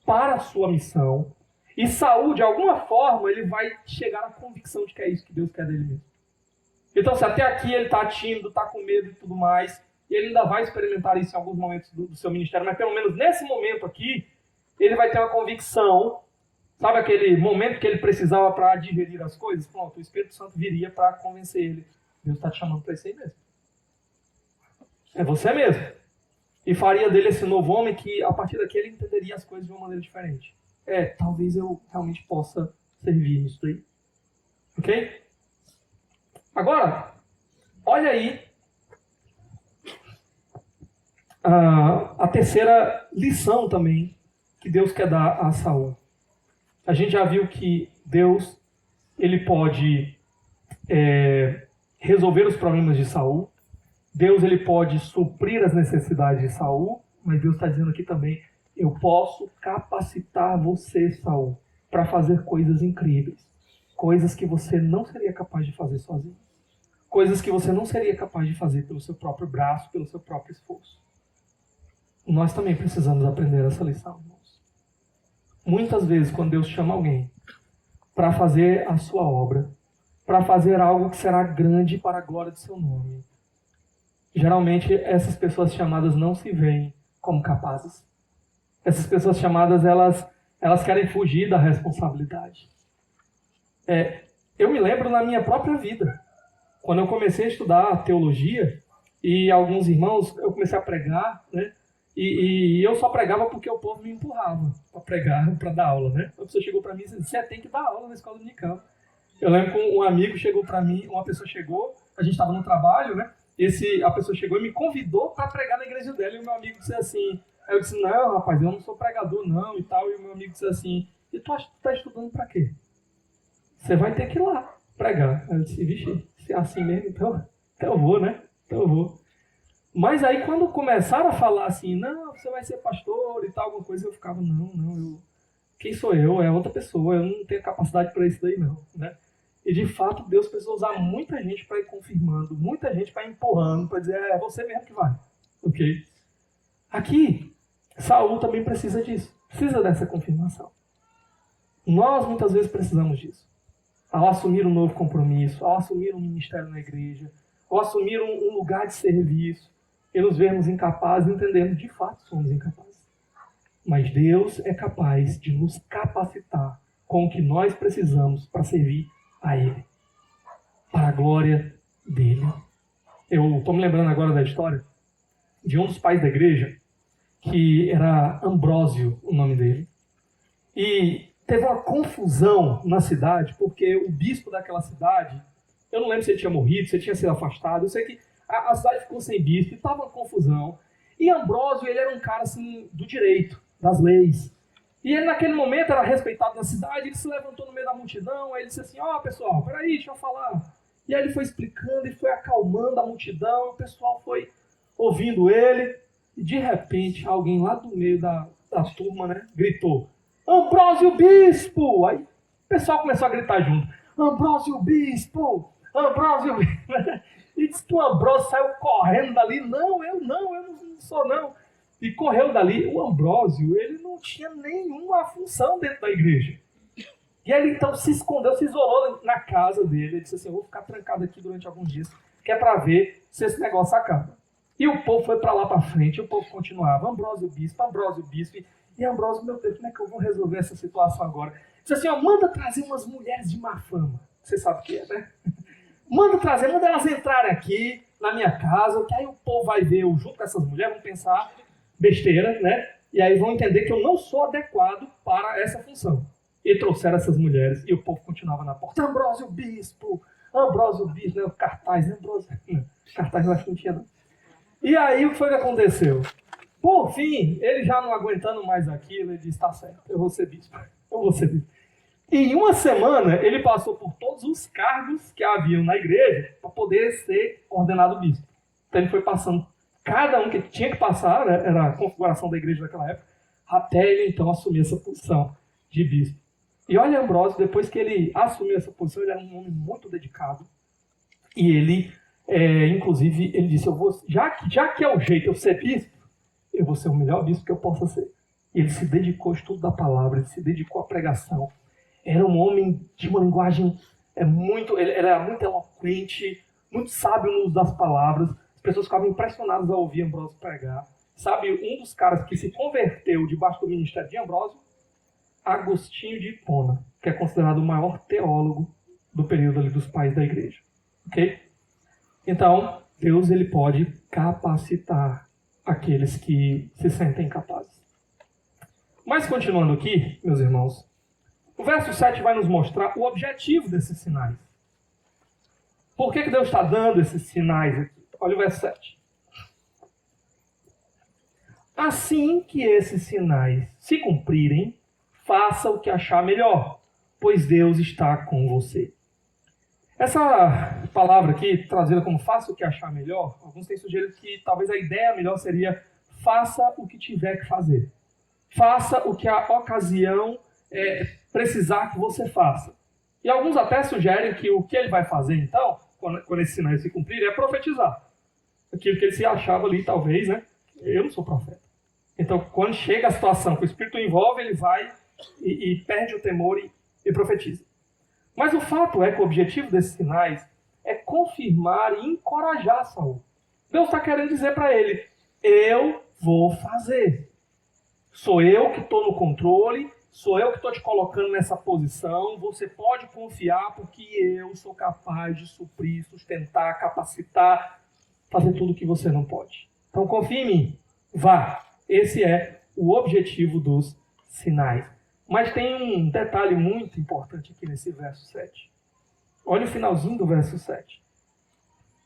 para a sua missão. E Saul, de alguma forma, ele vai chegar à convicção de que é isso que Deus quer dele mesmo. Então, se até aqui ele está tímido, está com medo e tudo mais, e ele ainda vai experimentar isso em alguns momentos do seu ministério, mas pelo menos nesse momento aqui, ele vai ter uma convicção. Sabe aquele momento que ele precisava para digerir as coisas? Pronto, o Espírito Santo viria para convencer ele. Deus está te chamando para isso aí mesmo. É você mesmo. E faria dele esse novo homem que, a partir daqui, ele entenderia as coisas de uma maneira diferente. Talvez eu realmente possa servir nisso daí. Ok? Agora, olha aí a terceira lição também que Deus quer dar a Saul. A gente já viu que Deus ele pode resolver os problemas de Saul. Deus ele pode suprir as necessidades de Saul, mas Deus está dizendo aqui também, eu posso capacitar você, Saul, para fazer coisas incríveis. Coisas que você não seria capaz de fazer sozinho. Coisas que você não seria capaz de fazer pelo seu próprio braço, pelo seu próprio esforço. Nós também precisamos aprender essa lição, irmãos. Muitas vezes, quando Deus chama alguém para fazer a sua obra, para fazer algo que será grande para a glória do seu nome, geralmente essas pessoas chamadas não se veem como capazes. Essas pessoas chamadas, elas querem fugir da responsabilidade. Eu me lembro na minha própria vida, quando eu comecei a estudar teologia, e alguns irmãos, eu comecei a pregar, né? E eu só pregava porque o povo me empurrava para pregar, para dar aula, né? A pessoa chegou para mim e disse, você tem que dar aula na escola dominical. Eu lembro que um amigo chegou para mim, uma pessoa chegou, a gente estava no trabalho, né? A pessoa chegou e me convidou para pregar na igreja dela, e o meu amigo disse assim, aí eu disse, não, rapaz, eu não sou pregador não, e tal, e o meu amigo disse assim, e tu está estudando para quê? Você vai ter que ir lá pregar. Aí eu disse, vixe, se é assim mesmo, então eu vou, né? Então eu vou. Mas aí quando começaram a falar assim, não, você vai ser pastor e tal, alguma coisa, eu ficava, não, quem sou eu? É outra pessoa, eu não tenho capacidade para isso daí não, né? E de fato Deus precisa usar muita gente para ir confirmando, muita gente para ir empurrando, para dizer, é você mesmo que vai. Ok? Aqui, Saul também precisa disso. Precisa dessa confirmação. Nós muitas vezes precisamos disso. Ao assumir um novo compromisso, ao assumir um ministério na igreja, ao assumir um lugar de serviço, e nos vermos incapazes, entendendo de fato somos incapazes. Mas Deus é capaz de nos capacitar com o que nós precisamos para servir a Ele, para a glória dEle. Eu estou me lembrando agora da história de um dos pais da igreja, que era Ambrósio, o nome dele, e teve uma confusão na cidade, porque o bispo daquela cidade, eu não lembro se ele tinha morrido, se ele tinha sido afastado, eu sei que a cidade ficou sem bispo, e estava uma confusão. E Ambrósio, ele era um cara assim, do direito, das leis. E ele naquele momento era respeitado na cidade, ele se levantou no meio da multidão, aí ele disse assim, pessoal, peraí, deixa eu falar. E aí ele foi explicando e foi acalmando a multidão, o pessoal foi ouvindo ele, e de repente alguém lá do meio da turma, né, gritou, Ambrósio Bispo! Aí o pessoal começou a gritar junto, Ambrósio Bispo! Ambrósio Bispo! E disse que o Ambrósio saiu correndo dali, eu não sou não. E correu dali. O Ambrósio, ele não tinha nenhuma função dentro da igreja. E ele então se escondeu, se isolou na casa dele. Ele disse assim, eu vou ficar trancado aqui durante alguns dias, que é para ver se esse negócio acaba. E o povo foi para lá para frente, o povo continuava, Ambrósio Bispo. E Ambrósio, meu Deus, como é que eu vou resolver essa situação agora? Disse assim, manda trazer umas mulheres de má fama. Você sabe o que é, né? Manda elas entrarem aqui na minha casa, que aí o povo vai ver eu junto com essas mulheres, vão pensar besteira, né? E aí vão entender que eu não sou adequado para essa função. E trouxeram essas mulheres, e o povo continuava na porta, Ambrósio Bispo, né? O cartaz, Ambrósio... Não, cartaz eu acho que não tinha, não. E aí o que foi que aconteceu? Por fim, ele já não aguentando mais aquilo, ele disse, tá certo, eu vou ser bispo. Em uma semana, ele passou por todos os cargos que haviam na igreja para poder ser ordenado bispo. Então ele foi passando cada um que tinha que passar, né, era a configuração da igreja daquela época, até ele então assumir essa posição de bispo. E olha Ambrósio, depois que ele assumiu essa posição, ele era um homem muito dedicado. E ele, inclusive, ele disse, já que é o jeito de eu ser bispo, eu vou ser o melhor bispo que eu possa ser. E ele se dedicou ao estudo da palavra, ele se dedicou à pregação. Era um homem de uma linguagem ele era muito eloquente, muito sábio no uso das palavras. As pessoas ficavam impressionadas ao ouvir Ambrósio pregar. Sabe, um dos caras que se converteu debaixo do ministério de Ambrósio, Agostinho de Hipona, que é considerado o maior teólogo do período ali dos pais da igreja. Ok? Então, Deus ele pode capacitar aqueles que se sentem capazes. Mas continuando aqui, meus irmãos, o verso 7 vai nos mostrar o objetivo desses sinais. Por que Deus está dando esses sinais aqui? Olha o verso 7. Assim que esses sinais se cumprirem, faça o que achar melhor, pois Deus está com você. Essa palavra aqui, traduzida como faça o que achar melhor, alguns têm sugerido que talvez a ideia melhor seria faça o que tiver que fazer. Faça o que a ocasião precisar que você faça. E alguns até sugerem que o que ele vai fazer, então, quando esses sinais se cumprirem, é profetizar. Aquilo que ele se achava ali, talvez, né? Eu não sou profeta. Então, quando chega a situação que o Espírito envolve, ele vai e perde o temor e profetiza. Mas o fato é que o objetivo desses sinais é confirmar e encorajar Saul. Deus está querendo dizer para ele, eu vou fazer. Sou eu que estou no controle, sou eu que estou te colocando nessa posição, você pode confiar porque eu sou capaz de suprir, sustentar, capacitar, fazer tudo o que você não pode. Então confie em mim, vá. Esse é o objetivo dos sinais. Mas tem um detalhe muito importante aqui nesse verso 7. Olha o finalzinho do verso 7.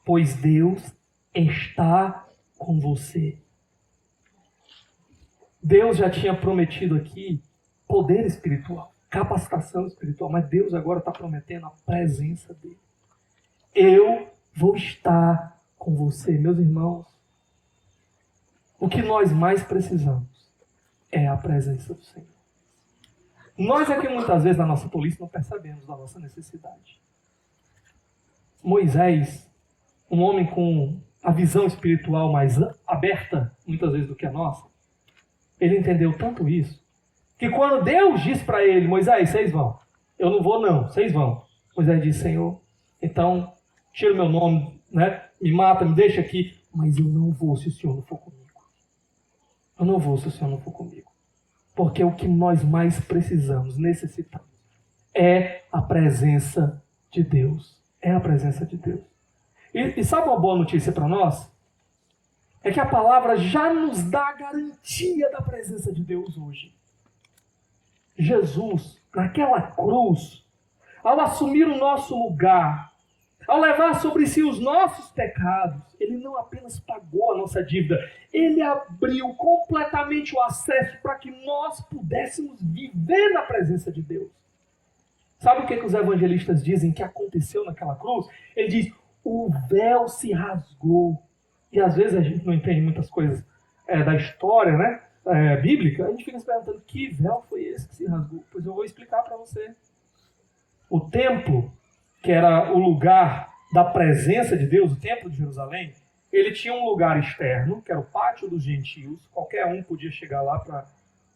Pois Deus está com você. Deus já tinha prometido aqui poder espiritual, capacitação espiritual, mas Deus agora está prometendo a presença dele. Eu vou estar com você, meus irmãos. O que nós mais precisamos é a presença do Senhor. Nós aqui muitas vezes na nossa polícia não percebemos da nossa necessidade. Moisés, um homem com a visão espiritual mais aberta, muitas vezes, do que a nossa, ele entendeu tanto isso, que quando Deus disse para ele, Moisés, vocês vão. Eu não vou não, vocês vão. Moisés disse, Senhor, então tira o meu nome, né? Me mata, me deixa aqui, mas eu não vou se o Senhor não for comigo. Eu não vou se o Senhor não for comigo. Porque o que nós mais precisamos, necessitamos, é a presença de Deus. É a presença de Deus. E sabe uma boa notícia para nós? É que a palavra já nos dá a garantia da presença de Deus hoje. Jesus, naquela cruz, ao assumir o nosso lugar, ao levar sobre si os nossos pecados, ele não apenas pagou a nossa dívida, ele abriu completamente o acesso para que nós pudéssemos viver na presença de Deus. Sabe o que os evangelistas dizem que aconteceu naquela cruz? Ele diz, o véu se rasgou. E às vezes a gente não entende muitas coisas da história, né? Bíblica, a gente fica se perguntando que véu foi esse que se rasgou. Pois eu vou explicar para você. O templo, que era o lugar da presença de Deus, o templo de Jerusalém, ele tinha um lugar externo, que era o pátio dos gentios, qualquer um podia chegar lá para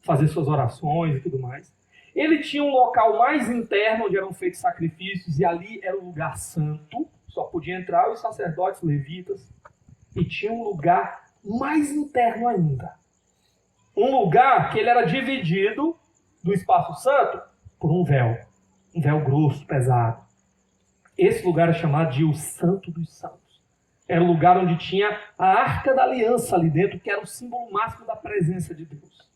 fazer suas orações e tudo mais. Ele tinha um local mais interno, onde eram feitos sacrifícios, e ali era o lugar santo, só podia entrar os sacerdotes levitas, e tinha um lugar mais interno ainda. Um lugar que ele era dividido do espaço santo por um véu grosso, pesado. Esse lugar é chamado de o Santo dos Santos. Era o lugar onde tinha a Arca da Aliança ali dentro, que era o símbolo máximo da presença de Deus.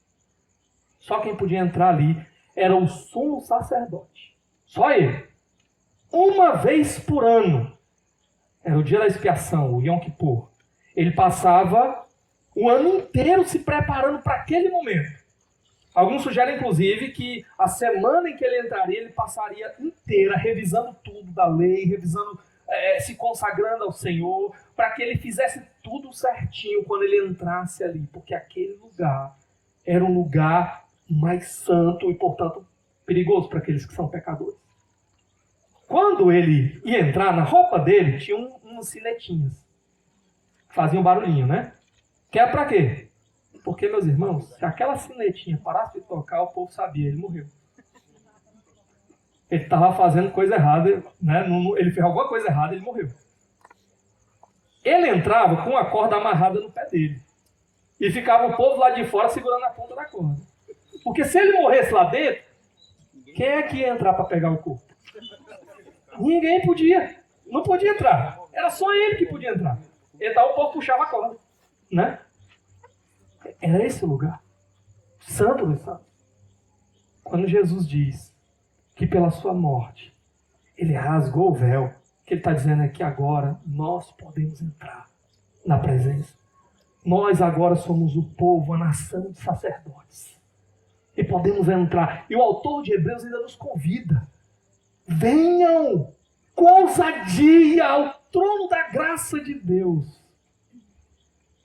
Só quem podia entrar ali era o sumo sacerdote. Só ele. Uma vez por ano. Era o dia da expiação, o Yom Kippur. Ele passava o ano inteiro se preparando para aquele momento. Alguns sugerem, inclusive, que a semana em que ele entraria, ele passaria inteira revisando tudo da lei, revisando, se consagrando ao Senhor, para que ele fizesse tudo certinho quando ele entrasse ali. Porque aquele lugar era um lugar mais santo e, portanto, perigoso para aqueles que são pecadores. Quando ele ia entrar, na roupa dele tinha umas sinetinhas. Faziam barulhinho, né? Que é para quê? Porque, meus irmãos, se aquela sinetinha parasse de tocar, o povo sabia, ele morreu. Ele estava fazendo coisa errada, né? Ele fez alguma coisa errada, ele morreu. Ele entrava com a corda amarrada no pé dele. E ficava o povo lá de fora segurando a ponta da corda. Porque se ele morresse lá dentro, quem é que ia entrar para pegar o corpo? Ninguém podia. Não podia entrar. Era só ele que podia entrar. Então o povo puxava a corda, né? Era esse o lugar. Santo dos Santos. Quando Jesus diz que pela sua morte ele rasgou o véu, o que ele está dizendo é que agora nós podemos entrar na presença. Nós agora somos o povo, a nação de sacerdotes. E podemos entrar. E o autor de Hebreus ainda nos convida. Venham com ousadia ao trono da graça de Deus.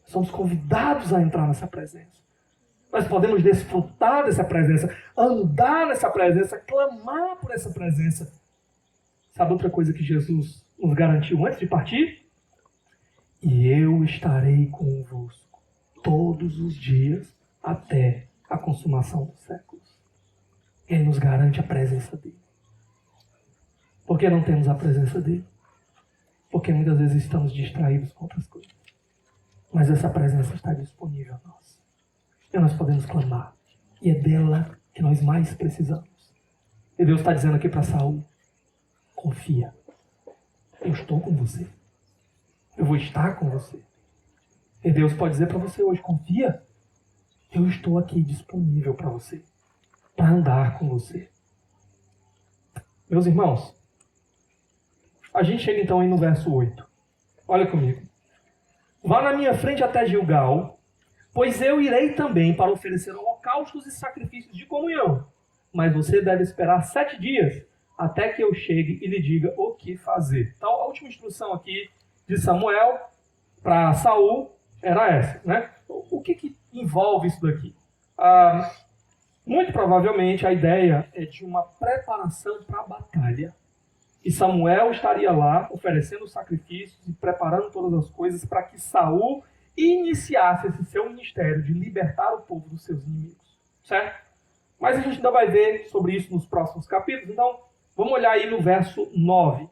Somos convidados a entrar nessa presença. Nós podemos desfrutar dessa presença, andar nessa presença, clamar por essa presença. Sabe outra coisa que Jesus nos garantiu antes de partir? E eu estarei convosco todos os dias até a consumação dos séculos. Ele nos garante a presença dele. Por que não temos a presença dele? Porque muitas vezes estamos distraídos com outras coisas. Mas essa presença está disponível a nós. E nós podemos clamar. E é dela que nós mais precisamos. E Deus está dizendo aqui para Saul, confia. Eu estou com você. Eu vou estar com você. E Deus pode dizer para você hoje, confia. Eu estou aqui disponível para você. Para andar com você. Meus irmãos, a gente chega então aí no verso 8. Olha comigo. Vá na minha frente até Gilgal, pois eu irei também para oferecer holocaustos e sacrifícios de comunhão. Mas você deve esperar 7 dias até que eu chegue e lhe diga o que fazer. Então, a última instrução aqui de Samuel para Saul era essa, né? O que envolve isso daqui? Muito provavelmente a ideia é de uma preparação para a batalha. E Samuel estaria lá oferecendo os sacrifícios e preparando todas as coisas para que Saul iniciasse esse seu ministério de libertar o povo dos seus inimigos. Certo? Mas a gente ainda vai ver sobre isso nos próximos capítulos. Então, vamos olhar aí no verso 9.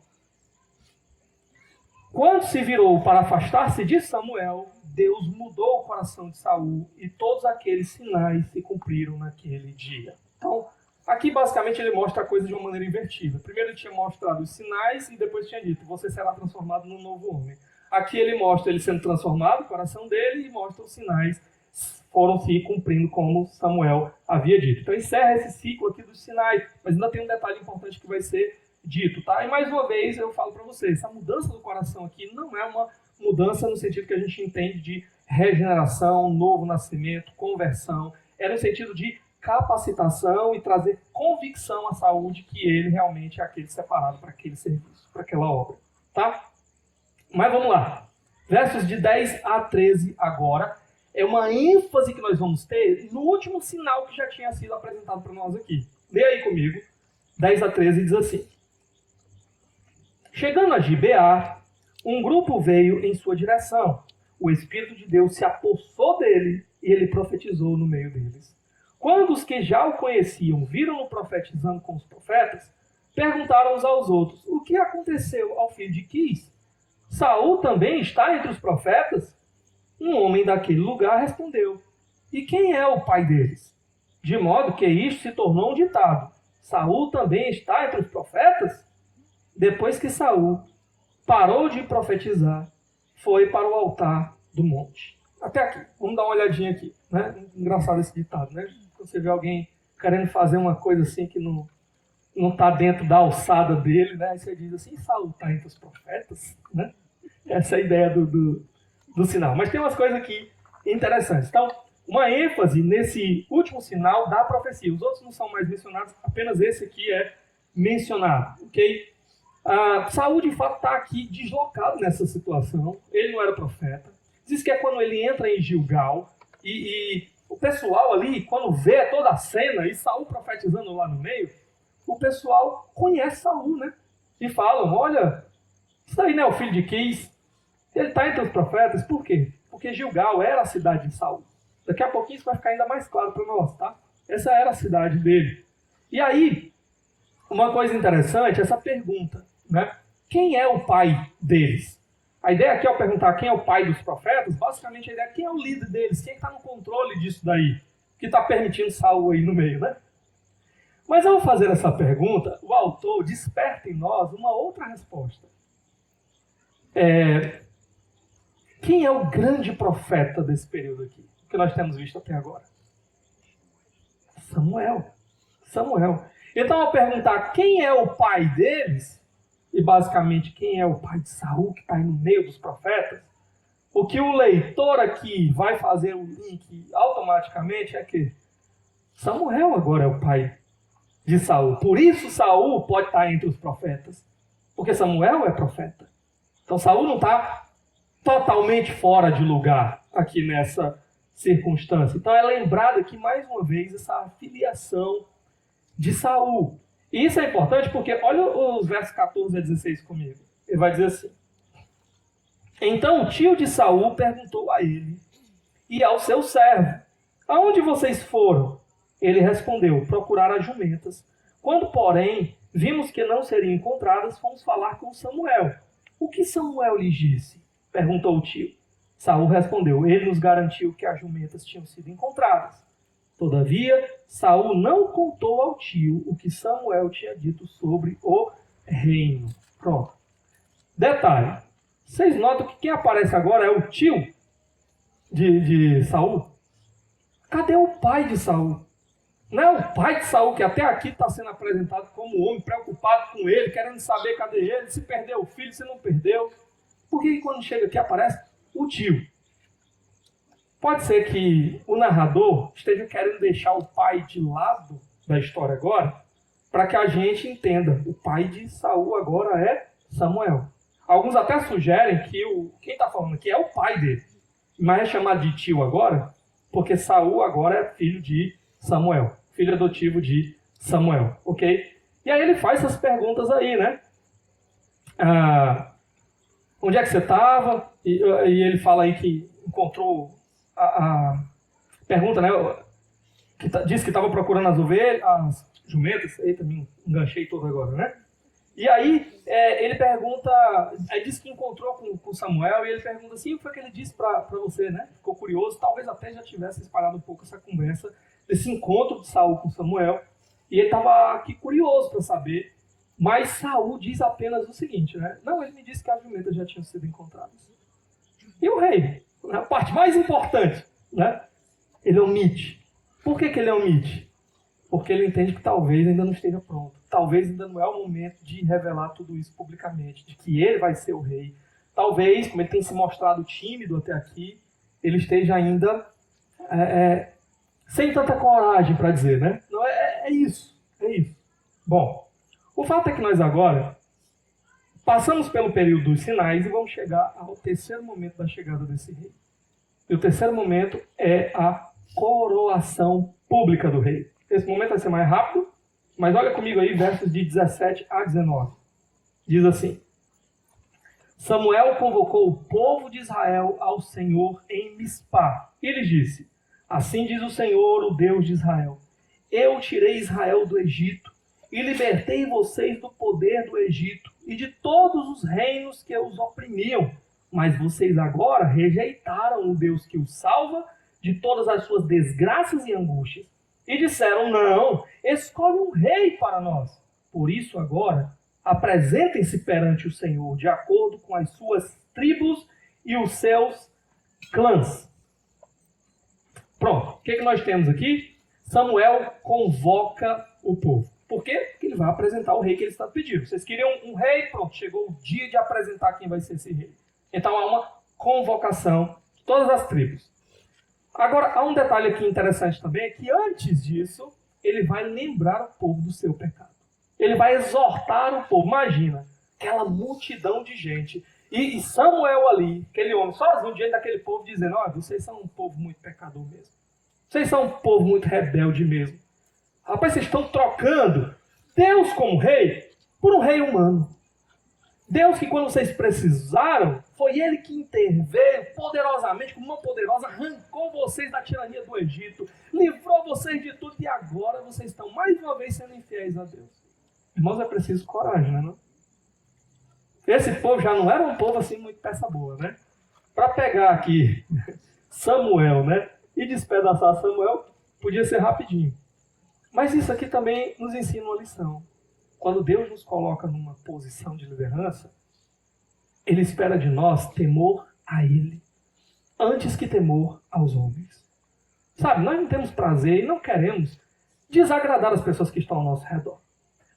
Quando se virou para afastar-se de Samuel, Deus mudou o coração de Saul e todos aqueles sinais se cumpriram naquele dia. Então, aqui basicamente ele mostra a coisa de uma maneira invertida. Primeiro ele tinha mostrado os sinais e depois tinha dito, você será transformado num novo homem. Aqui ele mostra ele sendo transformado, o coração dele, e mostra os sinais foram se cumprindo como Samuel havia dito. Então encerra esse ciclo aqui dos sinais, mas ainda tem um detalhe importante que vai ser dito, tá? E mais uma vez eu falo para vocês, essa mudança do coração aqui não é uma mudança no sentido que a gente entende de regeneração, novo nascimento, conversão. É no sentido de capacitação e trazer convicção à saúde que ele realmente é aquele separado para aquele serviço, para aquela obra, tá? Mas vamos lá. Versos de 10 a 13 agora. É uma ênfase que nós vamos ter no último sinal que já tinha sido apresentado para nós aqui. Lê aí comigo. 10 a 13 diz assim. Chegando a Gibeá, um grupo veio em sua direção. O Espírito de Deus se apossou dele e ele profetizou no meio deles. Quando os que já o conheciam viram-no profetizando com os profetas, perguntaram uns aos outros, o que aconteceu ao filho de Quis? Saul também está entre os profetas? Um homem daquele lugar respondeu, e quem é o pai deles? De modo que isto se tornou um ditado. Saul também está entre os profetas? Depois que Saul parou de profetizar, foi para o altar do monte. Até aqui, vamos dar uma olhadinha aqui, né? Engraçado esse ditado, né? Quando você vê alguém querendo fazer uma coisa assim que não está dentro da alçada dele, né? Aí você diz assim, Saul está entre os profetas, né? Essa é a ideia do sinal. Mas tem umas coisas aqui interessantes. Então, uma ênfase nesse último sinal da profecia. Os outros não são mais mencionados, apenas esse aqui é mencionado, ok? Saul, de fato, está aqui deslocado nessa situação. Ele não era profeta. Diz que é quando ele entra em Gilgal e o pessoal ali, quando vê toda a cena e Saul profetizando lá no meio, o pessoal conhece Saul, né? E falam, olha, isso daí não é o filho de Quis. Ele está entre os profetas, por quê? Porque Gilgal era a cidade de Saul. Daqui a pouquinho isso vai ficar ainda mais claro para nós, tá? Essa era a cidade dele. E aí, uma coisa interessante é essa pergunta, né? Quem é o pai deles? A ideia aqui ao perguntar quem é o pai dos profetas, basicamente a ideia é quem é o líder deles, quem está no controle disso daí, que está permitindo Saul aí no meio, né? Mas ao fazer essa pergunta, o autor desperta em nós uma outra resposta. Quem é o grande profeta desse período aqui, que nós temos visto até agora? Samuel. Então, ao perguntar quem é o pai deles, e basicamente quem é o pai de Saul, que está aí no meio dos profetas, o que o leitor aqui vai fazer o link automaticamente é que Samuel agora é o pai de Saul. Por isso Saul pode estar entre os profetas, porque Samuel é profeta. Então Saul não está totalmente fora de lugar aqui nessa circunstância. Então é lembrado aqui mais uma vez essa filiação de Saul. E isso é importante porque olha os versos 14 a 16 comigo. Ele vai dizer assim. Então o tio de Saul perguntou a ele e ao seu servo, aonde vocês foram? Ele respondeu, procurar as jumentas. Quando, porém, vimos que não seriam encontradas, fomos falar com Samuel. O que Samuel lhes disse? Perguntou o tio. Saul respondeu, ele nos garantiu que as jumentas tinham sido encontradas. Todavia, Saul não contou ao tio o que Samuel tinha dito sobre o reino. Pronto. Detalhe. Vocês notam que quem aparece agora é o tio de Saul? Cadê o pai de Saul? Não é o pai de Saul que até aqui está sendo apresentado como homem preocupado com ele, querendo saber cadê ele, se perdeu o filho, se não perdeu. Por que quando chega aqui aparece o tio? Pode ser que o narrador esteja querendo deixar o pai de lado da história agora, para que a gente entenda. O pai de Saul agora é Samuel. Alguns até sugerem que quem está falando aqui é o pai dele, mas é chamado de tio agora, porque Saul agora é filho de Samuel, filho adotivo de Samuel, ok? E aí ele faz essas perguntas aí, né? onde é que você estava? E ele fala aí que encontrou pergunta, né? Disse que estava procurando as ovelhas, as jumentas. Eita, me enganchei todo agora, né? E aí ele pergunta, aí diz que encontrou com Samuel e ele pergunta assim, o que foi que ele disse para você, né? Ficou curioso, talvez até já tivesse espalhado um pouco essa conversa desse encontro de Saul com Samuel. E ele estava aqui curioso para saber, mas Saul diz apenas o seguinte, né? Não, ele me disse que as jumentas já tinham sido encontradas. E o rei, a parte mais importante, né? Ele omite. Por que ele omite? Porque ele entende que talvez ainda não esteja pronto. Talvez ainda não é o momento de revelar tudo isso publicamente, de que ele vai ser o rei. Talvez, como ele tem se mostrado tímido até aqui, ele esteja ainda sem tanta coragem para dizer, né? Não, é isso. Bom, o fato é que nós agora passamos pelo período dos sinais e vamos chegar ao terceiro momento da chegada desse rei. E o terceiro momento é a coroação pública do rei. Esse momento vai ser mais rápido, mas olha comigo aí, versos de 17 a 19. Diz assim: Samuel convocou o povo de Israel ao Senhor em Mispá. E ele disse: Assim diz o Senhor, o Deus de Israel: Eu tirei Israel do Egito e libertei vocês do poder do Egito e de todos os reinos que os oprimiam. Mas vocês agora rejeitaram o Deus que os salva de todas as suas desgraças e angústias. E disseram, não, escolhe um rei para nós. Por isso agora, apresentem-se perante o Senhor, de acordo com as suas tribos e os seus clãs. Pronto, o que nós temos aqui? Samuel convoca o povo. Por quê? Porque ele vai apresentar o rei que ele está pedindo. Vocês queriam um rei? Pronto, chegou o dia de apresentar quem vai ser esse rei. Então há uma convocação de todas as tribos. Agora, há um detalhe aqui interessante também, é que antes disso, ele vai lembrar o povo do seu pecado. Ele vai exortar o povo. Imagina, aquela multidão de gente. E Samuel ali, aquele homem sozinho diante daquele povo, dizendo, olha, vocês são um povo muito pecador mesmo. Vocês são um povo muito rebelde mesmo. Rapaz, vocês estão trocando Deus como rei por um rei humano. Deus que quando vocês precisaram, foi ele que interveio poderosamente, como mão poderosa, arrancou vocês da tirania do Egito, livrou vocês de tudo e agora vocês estão mais uma vez sendo infiéis a Deus. Irmãos, é preciso coragem, né? Não? Esse povo já não era um povo assim muito peça boa, né? Para pegar aqui Samuel, né? E despedaçar Samuel, podia ser rapidinho. Mas isso aqui também nos ensina uma lição. Quando Deus nos coloca numa posição de liderança, Ele espera de nós temor a Ele, antes que temor aos homens. Sabe, nós não temos prazer e não queremos desagradar as pessoas que estão ao nosso redor.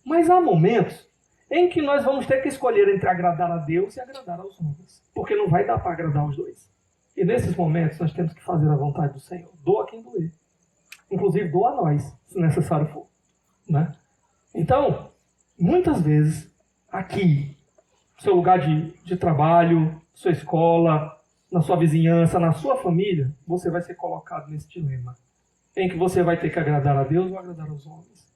Mas há momentos em que nós vamos ter que escolher entre agradar a Deus e agradar aos homens. Porque não vai dar para agradar os dois. E nesses momentos nós temos que fazer a vontade do Senhor. Doa quem doer. Inclusive doa a nós, se necessário for. Né? Então, muitas vezes, aqui, no seu lugar de trabalho, sua escola, na sua vizinhança, na sua família, você vai ser colocado nesse dilema. Em que você vai ter que agradar a Deus ou agradar aos homens.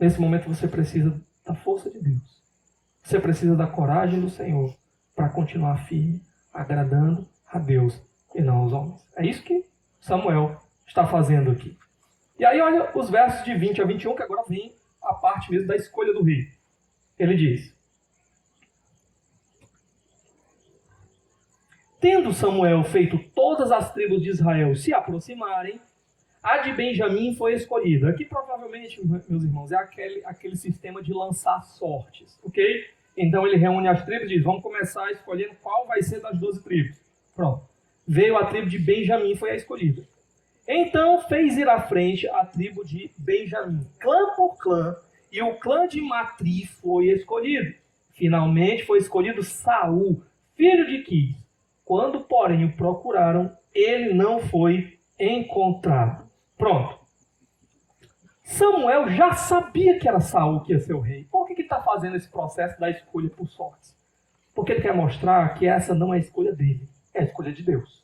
Nesse momento você precisa da força de Deus. Você precisa da coragem do Senhor para continuar firme, agradando a Deus e não aos homens. É isso que Samuel está fazendo aqui. E aí olha os versos de 20 a 21, que agora vem a parte mesmo da escolha do rei. Ele diz: Tendo Samuel feito todas as tribos de Israel se aproximarem, a de Benjamim foi escolhida. Aqui provavelmente, meus irmãos, é aquele sistema de lançar sortes, ok? Então ele reúne as tribos e diz, vamos começar escolhendo qual vai ser das 12 tribos. Pronto. Veio a tribo de Benjamim, foi a escolhida. Então fez ir à frente a tribo de Benjamim, clã por clã, e o clã de Matri foi escolhido. Finalmente foi escolhido Saul, filho de Quis. Quando, porém, o procuraram, ele não foi encontrado. Pronto. Samuel já sabia que era Saul que ia ser o rei. Por que está fazendo esse processo da escolha por sortes? Porque ele quer mostrar que essa não é a escolha dele, é a escolha de Deus.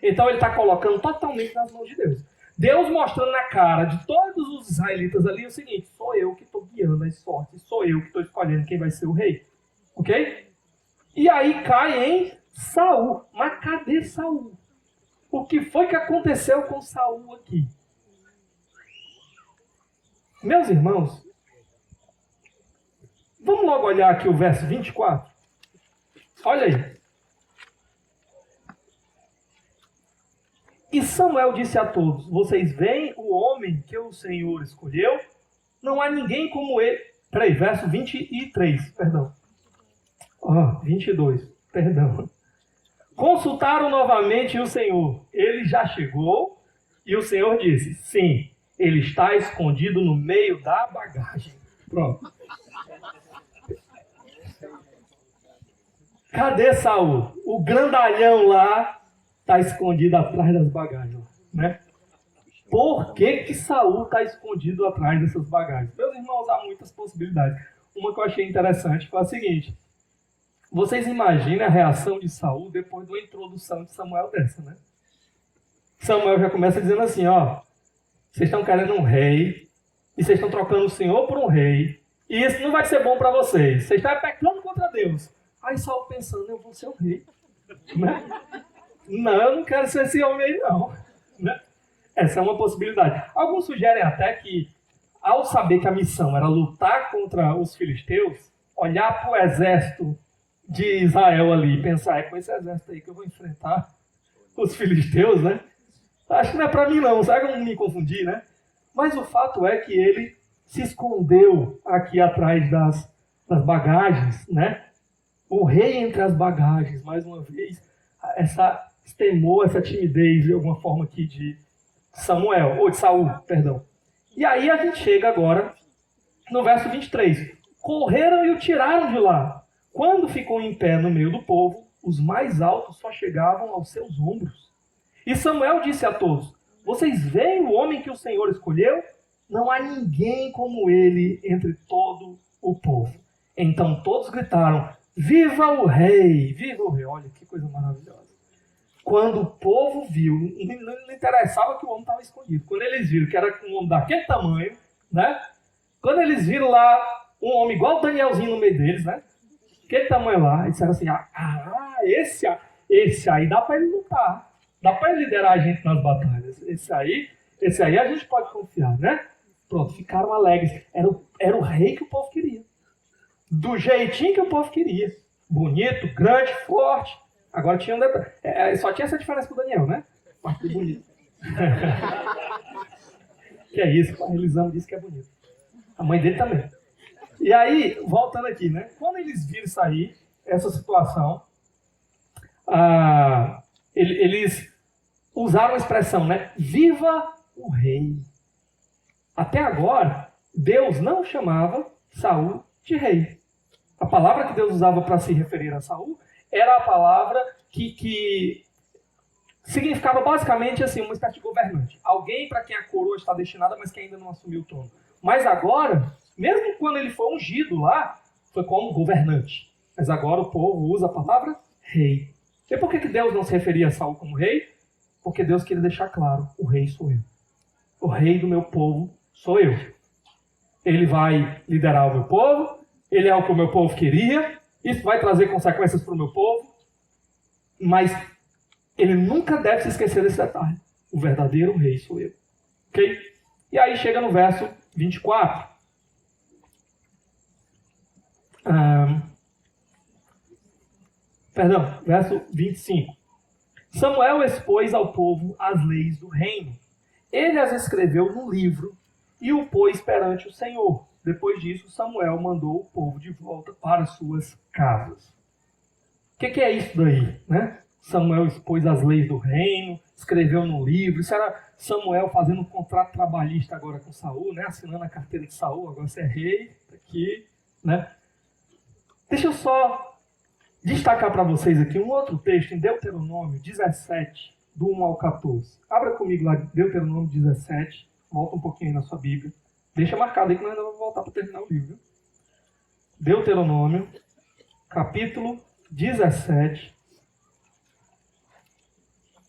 Então ele está colocando totalmente nas mãos de Deus. Deus mostrando na cara de todos os israelitas ali o seguinte, sou eu que estou guiando as sortes, sou eu que estou escolhendo quem vai ser o rei. Ok? E aí cai em Saul. Mas cadê Saul? O que foi que aconteceu com Saul aqui? Meus irmãos, vamos logo olhar aqui o verso 24. Olha aí. E Samuel disse a todos: vocês veem o homem que o Senhor escolheu? Não há ninguém como ele. Peraí, verso 23, perdão. 22, perdão. Consultaram novamente o Senhor. Ele já chegou e o Senhor disse: sim, ele está escondido no meio da bagagem. Pronto. Cadê Saul? O grandalhão lá está escondido atrás das bagagens, né? Por que Saul está escondido atrás dessas bagagens? Meus irmãos, há muitas possibilidades. Uma que eu achei interessante foi a seguinte: vocês imaginem a reação de Saul depois da introdução de Samuel dessa, né? Samuel já começa dizendo assim, ó, vocês estão querendo um rei, e vocês estão trocando o Senhor por um rei, e isso não vai ser bom para vocês. Vocês estão pecando contra Deus. Aí Saul pensando, eu vou ser o rei. Né? Não, eu não quero ser esse homem aí, não. Né? Essa é uma possibilidade. Alguns sugerem até que, ao saber que a missão era lutar contra os filisteus, olhar para o exército de Israel ali e pensar, é com esse exército aí que eu vou enfrentar os filisteus, né? Acho que não é para mim não, sabe como me confundir, né? Mas o fato é que ele se escondeu aqui atrás das bagagens, né? O rei entre as bagagens, mais uma vez, essa temor, essa timidez, de alguma forma aqui de Samuel, ou de Saul, perdão. E aí a gente chega agora no verso 23. Correram e o tiraram de lá. Quando ficou em pé no meio do povo, os mais altos só chegavam aos seus ombros. E Samuel disse a todos: vocês veem o homem que o Senhor escolheu? Não há ninguém como ele entre todo o povo. Então todos gritaram: viva o rei! Viva o rei! Olha que coisa maravilhosa. Quando o povo viu, não interessava que o homem estava escondido. Quando eles viram que era um homem daquele tamanho, né? Quando eles viram lá um homem igual o Danielzinho no meio deles, né? Aquele tamanho lá, eles disseram assim: esse aí dá para ele lutar. Dá para ele liderar a gente nas batalhas. Esse aí a gente pode confiar, né? Pronto, ficaram alegres. Era o rei que o povo queria. Do jeitinho que o povo queria. Bonito, grande, forte. Agora tinha um detalhe. Só tinha essa diferença pro Daniel, né? Parte bonito. Que é isso, a Elisama disse que é bonito. A mãe dele também. E aí, voltando aqui, né? Quando eles viram sair essa situação, eles usaram a expressão, né? Viva o rei. Até agora, Deus não chamava Saul de rei. A palavra que Deus usava para se referir a Saul era a palavra que significava basicamente assim, uma espécie de governante. Alguém para quem a coroa está destinada, mas que ainda não assumiu o trono. Mas agora, mesmo quando ele foi ungido lá, foi como governante. Mas agora o povo usa a palavra rei. E por que Deus não se referia a Saul como rei? Porque Deus queria deixar claro, o rei sou eu. O rei do meu povo sou eu. Ele vai liderar o meu povo, ele é o que o meu povo queria, isso vai trazer consequências para o meu povo, mas ele nunca deve se esquecer desse detalhe. O verdadeiro rei sou eu. Ok? E aí chega no verso 24. Verso 25. Samuel expôs ao povo as leis do reino. Ele as escreveu no livro e o pôs perante o Senhor. Depois disso, Samuel mandou o povo de volta para suas casas. O que é isso daí, né? Samuel expôs as leis do reino, escreveu no livro. Isso era Samuel fazendo um contrato trabalhista agora com Saul, né? Assinando a carteira de Saul, agora você é rei, aqui, né? Deixa eu só destacar para vocês aqui um outro texto em Deuteronômio 17, do 1 ao 14. Abra comigo lá, Deuteronômio 17, volta um pouquinho aí na sua Bíblia. Deixa marcado aí que nós ainda vamos voltar para terminar o livro. Viu? Deuteronômio, capítulo 17,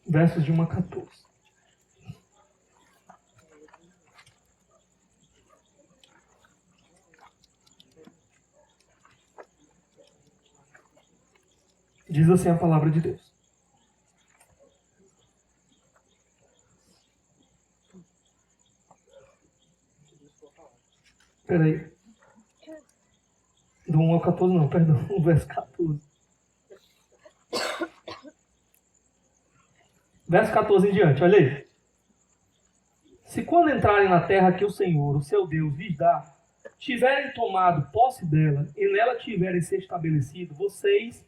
versos de 1 a 14. Diz assim a palavra de Deus. Espera aí. Do 1 ao 14 não, perdão, o verso 14. Verso 14 em diante, olha aí. Se quando entrarem na terra que o Senhor, o seu Deus, lhes dá, tiverem tomado posse dela e nela tiverem se estabelecido, vocês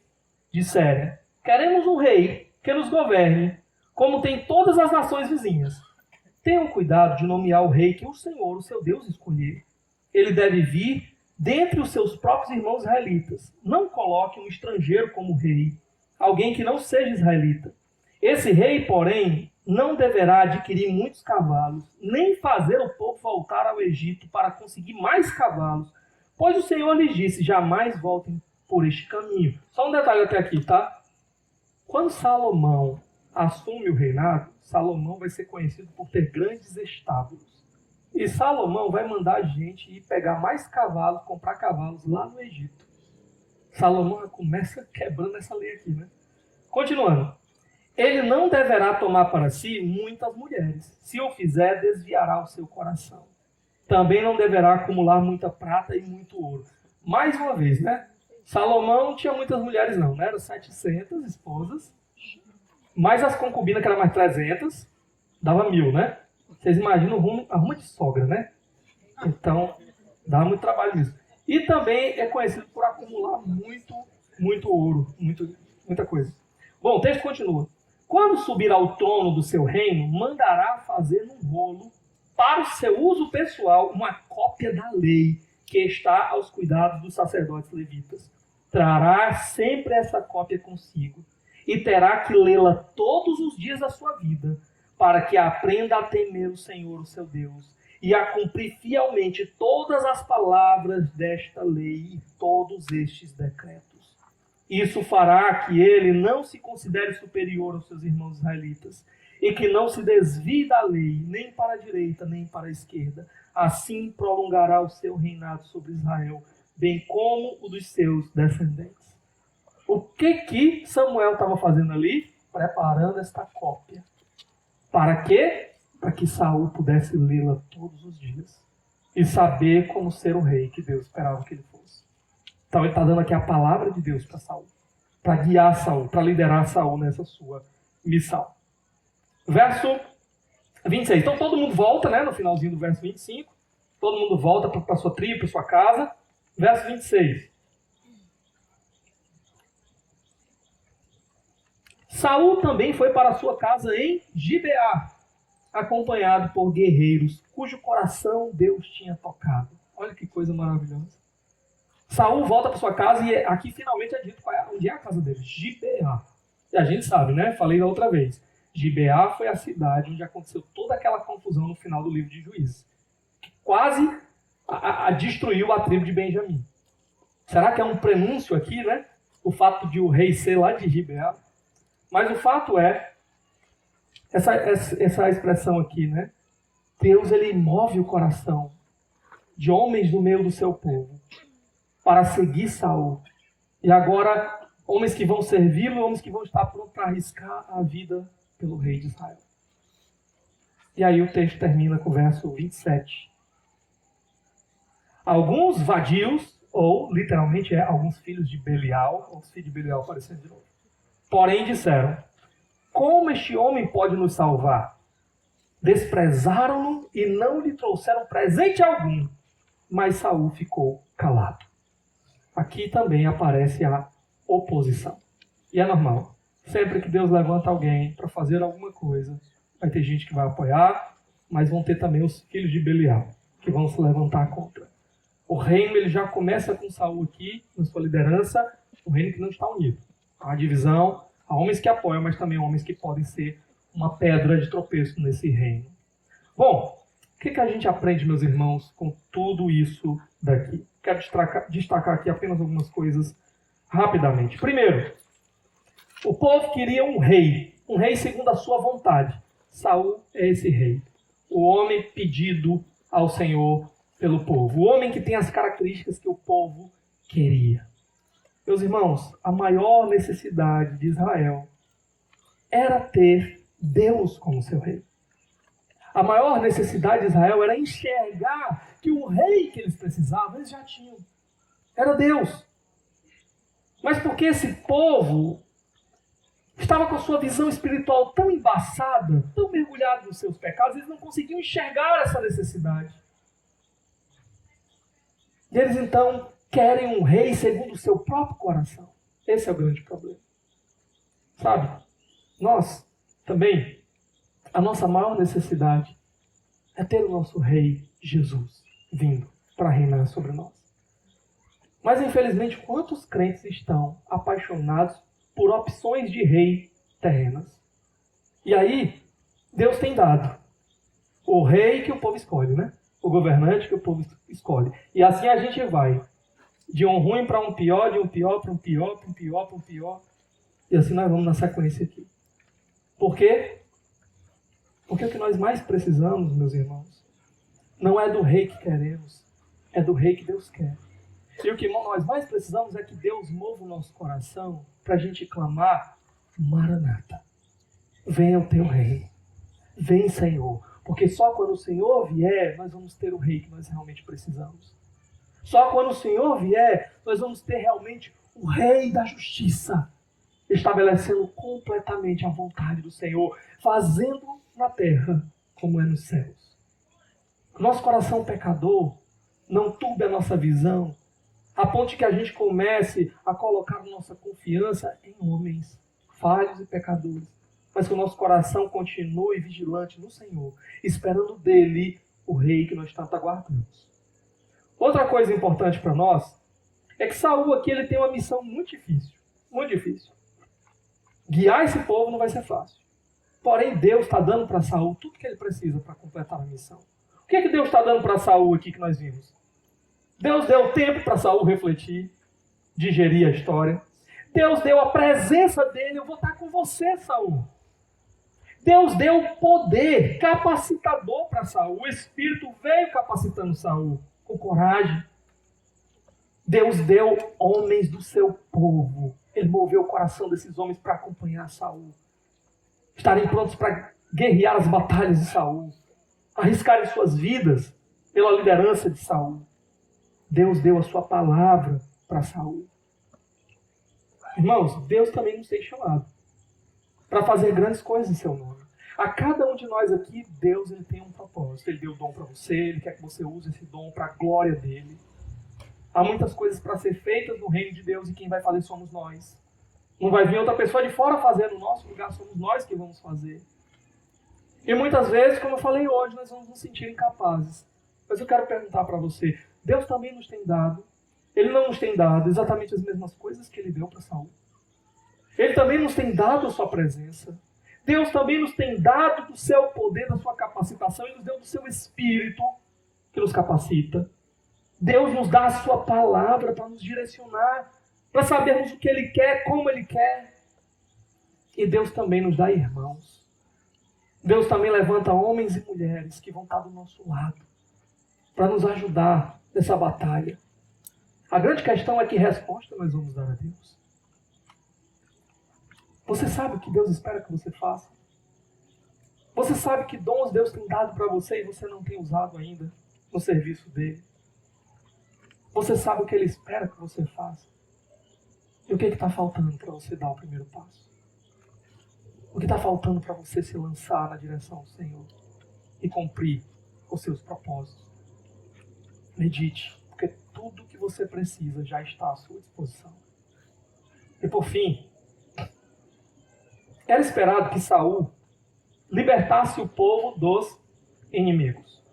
disserem, queremos um rei que nos governe, como tem todas as nações vizinhas. Tenham cuidado de nomear o rei que o Senhor, o seu Deus, escolher. Ele deve vir dentre os seus próprios irmãos israelitas. Não coloque um estrangeiro como rei, alguém que não seja israelita. Esse rei, porém, não deverá adquirir muitos cavalos, nem fazer o povo voltar ao Egito para conseguir mais cavalos, pois o Senhor lhes disse, jamais voltem por este caminho. Só um detalhe até aqui, tá? Quando Salomão assume o reinado, Salomão vai ser conhecido por ter grandes estábulos. E Salomão vai mandar a gente ir pegar mais cavalos, comprar cavalos lá no Egito. Salomão começa quebrando essa lei aqui, né? Continuando. Ele não deverá tomar para si muitas mulheres. Se o fizer, desviará o seu coração. Também não deverá acumular muita prata e muito ouro. Mais uma vez, né? Salomão não tinha muitas mulheres não, né? Eram 700 esposas. Mais as concubinas, que eram mais 300, dava 1000, né? Vocês imaginam a ruma de sogra, né? Então, dá muito trabalho nisso. E também é conhecido por acumular muito ouro, muita coisa. Bom, o texto continua. Quando subir ao trono do seu reino, mandará fazer num rolo, para o seu uso pessoal, uma cópia da lei que está aos cuidados dos sacerdotes levitas. Trará sempre essa cópia consigo e terá que lê-la todos os dias da sua vida, para que aprenda a temer o Senhor, o seu Deus, e a cumprir fielmente todas as palavras desta lei e todos estes decretos. Isso fará que ele não se considere superior aos seus irmãos israelitas e que não se desvie da lei, nem para a direita, nem para a esquerda. Assim prolongará o seu reinado sobre Israel, bem como o dos seus descendentes. O que Samuel estava fazendo ali? Preparando esta cópia. Para quê? Para que Saul pudesse lê-la todos os dias e saber como ser o rei que Deus esperava que ele fosse. Então ele está dando aqui a palavra de Deus para Saul, para guiar Saul, para liderar Saul nessa sua missão. Verso 26. Então todo mundo volta, né, no finalzinho do verso 25. Todo mundo volta para sua tribo, para sua casa. Verso 26. Saul também foi para sua casa em Gibeá, acompanhado por guerreiros cujo coração Deus tinha tocado. Olha que coisa maravilhosa. Saul volta para sua casa e aqui finalmente é dito onde é a casa dele. Gibeá. E a gente sabe, né? Falei da outra vez. Gibeá foi a cidade onde aconteceu toda aquela confusão no final do livro de Juízes, que quase destruiu a tribo de Benjamim. Será que é um prenúncio aqui, né? O fato de o rei ser lá de Gibeá. Mas o fato é, essa expressão aqui, né? Deus, ele move o coração de homens do meio do seu povo para seguir Saul. E agora, homens que vão servi-lo e homens que vão estar prontos para arriscar a vida pelo rei de Israel. E aí o texto termina com o verso 27. Alguns vadios, ou literalmente alguns filhos de Belial, os filhos de Belial aparecendo de novo. Porém disseram, como este homem pode nos salvar? Desprezaram-no e não lhe trouxeram presente algum. Mas Saul ficou calado. Aqui também aparece a oposição. E é normal. Sempre que Deus levanta alguém para fazer alguma coisa, vai ter gente que vai apoiar, mas vão ter também os filhos de Belial, que vão se levantar contra. O reino ele já começa com Saul aqui, na sua liderança, um reino que não está unido. Há divisão, há homens que apoiam, mas também homens que podem ser uma pedra de tropeço nesse reino. Bom, o que a gente aprende, meus irmãos, com tudo isso daqui? Quero destacar aqui apenas algumas coisas rapidamente. Primeiro, o povo queria um rei segundo a sua vontade. Saul é esse rei. O homem pedido ao Senhor pelo povo. O homem que tem as características que o povo queria. Meus irmãos, a maior necessidade de Israel era ter Deus como seu rei. A maior necessidade de Israel era enxergar que o rei que eles precisavam, eles já tinham. Era Deus. Mas porque esse povo estava com a sua visão espiritual tão embaçada, tão mergulhado nos seus pecados, eles não conseguiam enxergar essa necessidade. E eles então querem um rei segundo o seu próprio coração. Esse é o grande problema. Sabe, nós também, a nossa maior necessidade é ter o nosso rei Jesus vindo para reinar sobre nós. Mas infelizmente, quantos crentes estão apaixonados por opções de rei terrenas? E aí, Deus tem dado o rei que o povo escolhe, né? O governante que o povo escolhe. E assim a gente vai de um ruim para um pior, de um pior para um pior, para um pior, para um pior. E assim nós vamos na sequência aqui. Por quê? Porque o que nós mais precisamos, meus irmãos, não é do rei que queremos, é do rei que Deus quer. E o que nós mais precisamos é que Deus mova o nosso coração para a gente clamar: Maranata, venha o teu rei, vem, Senhor. Porque só quando o Senhor vier, nós vamos ter o rei que nós realmente precisamos. Só quando o Senhor vier, nós vamos ter realmente o rei da justiça, estabelecendo completamente a vontade do Senhor, fazendo na terra como é nos céus. Nosso coração pecador não turbe a nossa visão, a ponto de que a gente comece a colocar nossa confiança em homens falhos e pecadores, mas que o nosso coração continue vigilante no Senhor, esperando dele o rei que nós tanto aguardamos. Outra coisa importante para nós é que Saul aqui ele tem uma missão muito difícil, muito difícil. Guiar esse povo não vai ser fácil. Porém, Deus está dando para Saul tudo que ele precisa para completar a missão. O que é que Deus está dando para Saul aqui que nós vimos? Deus deu tempo para Saul refletir, digerir a história. Deus deu a presença dele: eu vou estar com você, Saul. Deus deu poder capacitador para Saul. O Espírito veio capacitando Saul com coragem. Deus deu homens do seu povo. Ele moveu o coração desses homens para acompanhar Saul, estarem prontos para guerrear as batalhas de Saul, arriscarem suas vidas pela liderança de Saul. Deus deu a sua palavra para Saul. Irmãos, Deus também nos tem chamado para fazer grandes coisas em seu nome. A cada um de nós aqui, Deus ele tem um propósito. Ele deu o dom para você, ele quer que você use esse dom para a glória dele. Há muitas coisas para ser feitas no reino de Deus e quem vai fazer somos nós. Não vai vir outra pessoa de fora fazer no nosso lugar, somos nós que vamos fazer. E muitas vezes, como eu falei hoje, nós vamos nos sentir incapazes. Mas eu quero perguntar para você: Deus também nos tem dado, ele não nos tem dado exatamente as mesmas coisas que ele deu para Saul? Ele também nos tem dado a sua presença. Deus também nos tem dado do seu poder, da sua capacitação, e nos deu do seu Espírito que nos capacita. Deus nos dá a sua palavra para nos direcionar, para sabermos o que ele quer, como ele quer. E Deus também nos dá irmãos. Deus também levanta homens e mulheres que vão estar do nosso lado para nos ajudar nessa batalha. A grande questão é que resposta nós vamos dar a Deus. Você sabe o que Deus espera que você faça? Você sabe que dons Deus tem dado para você e você não tem usado ainda no serviço dele? Você sabe o que ele espera que você faça? E o que está faltando para você dar o primeiro passo? O que está faltando para você se lançar na direção do Senhor e cumprir os seus propósitos? Medite, porque tudo que você precisa já está à sua disposição. E por fim, era esperado que Saul libertasse o povo dos inimigos.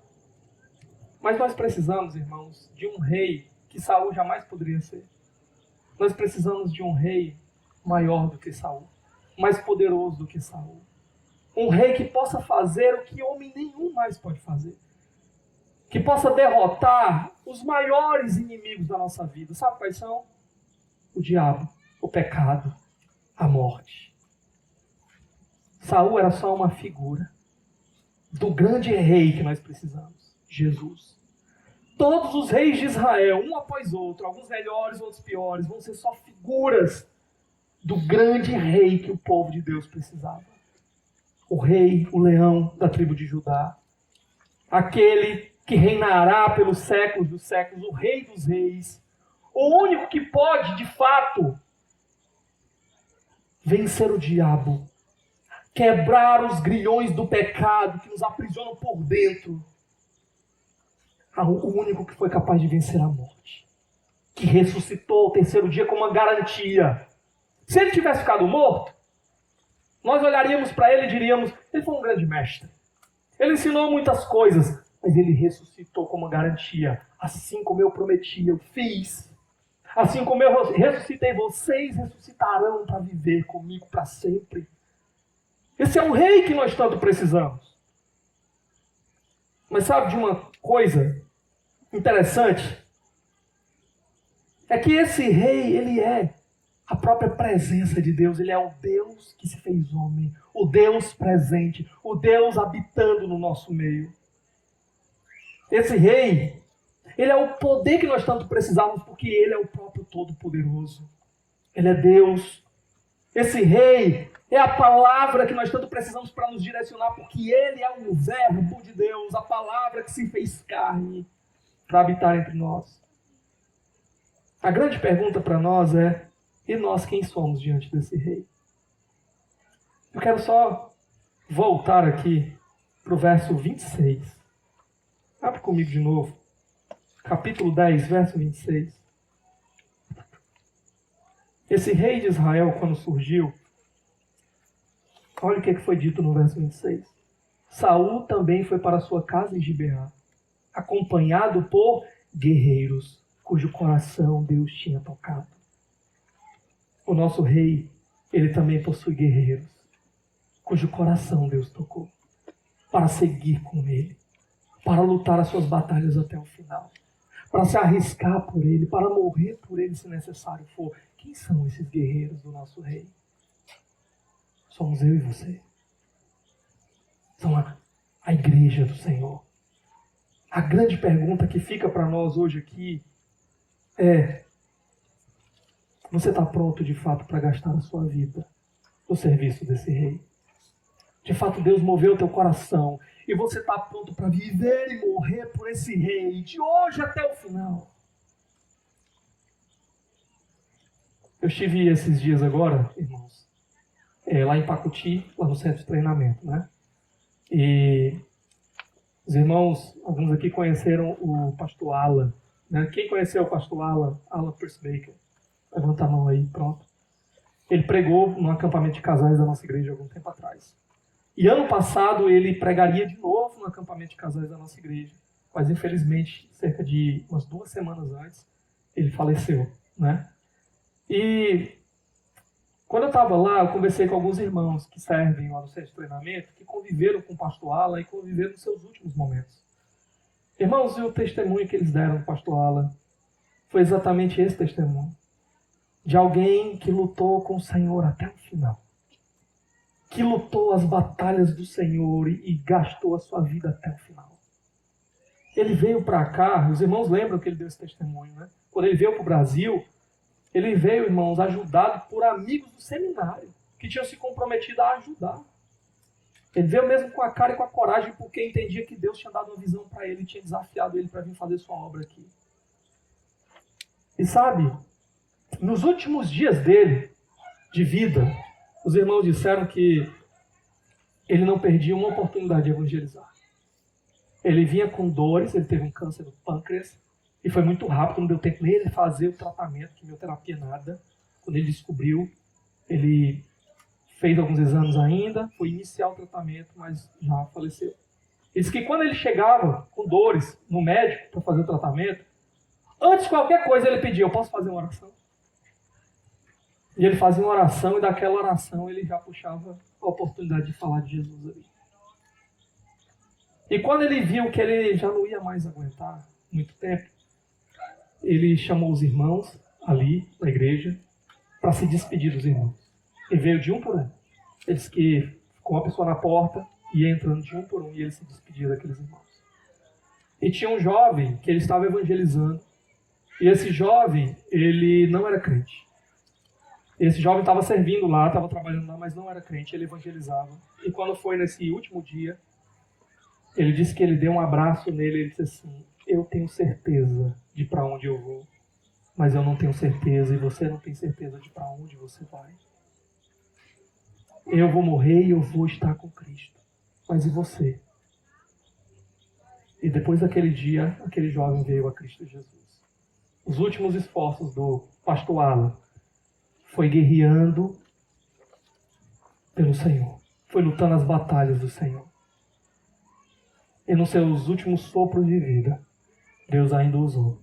Mas nós precisamos, irmãos, de um rei que Saul jamais poderia ser. Nós precisamos de um rei maior do que Saul, mais poderoso do que Saul. Um rei que possa fazer o que homem nenhum mais pode fazer. Que possa derrotar os maiores inimigos da nossa vida. Sabe quais são? O diabo, o pecado, a morte. Saul era só uma figura do grande rei que nós precisamos, Jesus. Todos os reis de Israel, um após outro, alguns melhores, outros piores, vão ser só figuras do grande rei que o povo de Deus precisava. O rei, o leão da tribo de Judá. Aquele que reinará pelos séculos dos séculos, o rei dos reis. O único que pode, de fato, vencer o diabo. Quebrar os grilhões do pecado que nos aprisionam por dentro. O único que foi capaz de vencer a morte. Que ressuscitou ao terceiro dia com uma garantia. Se ele tivesse ficado morto, nós olharíamos para ele e diríamos, ele foi um grande mestre. Ele ensinou muitas coisas, mas ele ressuscitou com uma garantia. Assim como eu prometi, eu fiz. Assim como eu ressuscitei, vocês ressuscitarão para viver comigo para sempre. Esse é o rei que nós tanto precisamos. Mas sabe de uma coisa interessante? É que esse rei, ele é a própria presença de Deus. Ele é o Deus que se fez homem. O Deus presente. O Deus habitando no nosso meio. Esse rei, ele é o poder que nós tanto precisamos, porque ele é o próprio Todo-Poderoso. Ele é Deus. Esse rei é a palavra que nós tanto precisamos para nos direcionar, porque ele é o verbo de Deus, a palavra que se fez carne para habitar entre nós. A grande pergunta para nós é, e nós quem somos diante desse rei? Eu quero só voltar aqui para o verso 26. Abre comigo de novo. Capítulo 10, verso 26. Esse rei de Israel, quando surgiu, olha o que foi dito no verso 26. Saul também foi para sua casa em Gibeá, acompanhado por guerreiros, cujo coração Deus tinha tocado. O nosso rei, ele também possui guerreiros, cujo coração Deus tocou, para seguir com ele, para lutar as suas batalhas até o final, para se arriscar por ele, para morrer por ele se necessário for. Quem são esses guerreiros do nosso rei? Somos eu e você. São a igreja do Senhor. A grande pergunta que fica para nós hoje aqui é: você está pronto de fato para gastar a sua vida no serviço desse rei? De fato Deus moveu o teu coração e você está pronto para viver e morrer por esse rei de hoje até o final? Eu estive esses dias agora, irmãos, lá em Pacuti, lá no centro de treinamento, né? E os irmãos, alguns aqui conheceram o pastor Alan, né? Quem conheceu o pastor Alan? Alan Persbaker. Levanta a mão aí, pronto. Ele pregou num acampamento de casais da nossa igreja algum tempo atrás. E ano passado ele pregaria de novo no acampamento de casais da nossa igreja. Mas infelizmente, cerca de umas 2 semanas antes, ele faleceu, né? E quando eu estava lá, eu conversei com alguns irmãos que servem lá no centro de treinamento, que conviveram com o pastor Alan e conviveram nos seus últimos momentos. Irmãos, e o testemunho que eles deram ao pastor Alan foi exatamente esse testemunho. De alguém que lutou com o Senhor até o final. Que lutou as batalhas do Senhor e gastou a sua vida até o final. Ele veio para cá, os irmãos lembram que ele deu esse testemunho, né? Quando ele veio para o Brasil, ele veio, irmãos, ajudado por amigos do seminário, que tinham se comprometido a ajudar. Ele veio mesmo com a cara e com a coragem, porque entendia que Deus tinha dado uma visão para ele e tinha desafiado ele para vir fazer sua obra aqui. E sabe, nos últimos dias dele, de vida, os irmãos disseram que ele não perdia uma oportunidade de evangelizar. Ele vinha com dores, ele teve um câncer do pâncreas, e foi muito rápido, não deu tempo nem ele fazer o tratamento, quimioterapia, nada. Quando ele descobriu, ele fez alguns exames ainda, foi iniciar o tratamento, mas já faleceu. Ele disse que quando ele chegava com dores no médico para fazer o tratamento, antes de qualquer coisa ele pedia: eu posso fazer uma oração? E ele fazia uma oração, e daquela oração ele já puxava a oportunidade de falar de Jesus ali. E quando ele viu que ele já não ia mais aguentar muito tempo, ele chamou os irmãos ali na igreja para se despedir dos irmãos. Ele veio de um por um. Ele disse que ficou uma pessoa na porta, ia entrando de um por um, e ele se despedia daqueles irmãos. E tinha um jovem que ele estava evangelizando. E esse jovem, ele não era crente. Esse jovem estava servindo lá, estava trabalhando lá, mas não era crente, ele evangelizava. E quando foi nesse último dia, ele disse que ele deu um abraço nele e ele disse assim: eu tenho certeza de para onde eu vou, mas eu não tenho certeza e você não tem certeza de para onde você vai. Eu vou morrer e eu vou estar com Cristo. Mas e você? E depois daquele dia, aquele jovem veio a Cristo Jesus. Os últimos esforços do pastor Alan foi guerreando pelo Senhor. Foi lutando as batalhas do Senhor. E nos seus últimos sopros de vida, Deus ainda usou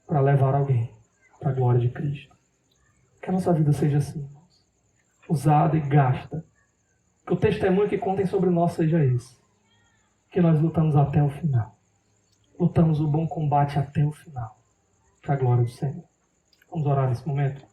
para levar alguém para a glória de Cristo. Que a nossa vida seja assim, irmãos. Usada e gasta. Que o testemunho que contem sobre nós seja esse. Que nós lutamos até o final. Lutamos o bom combate até o final. Para a glória do Senhor. Vamos orar nesse momento?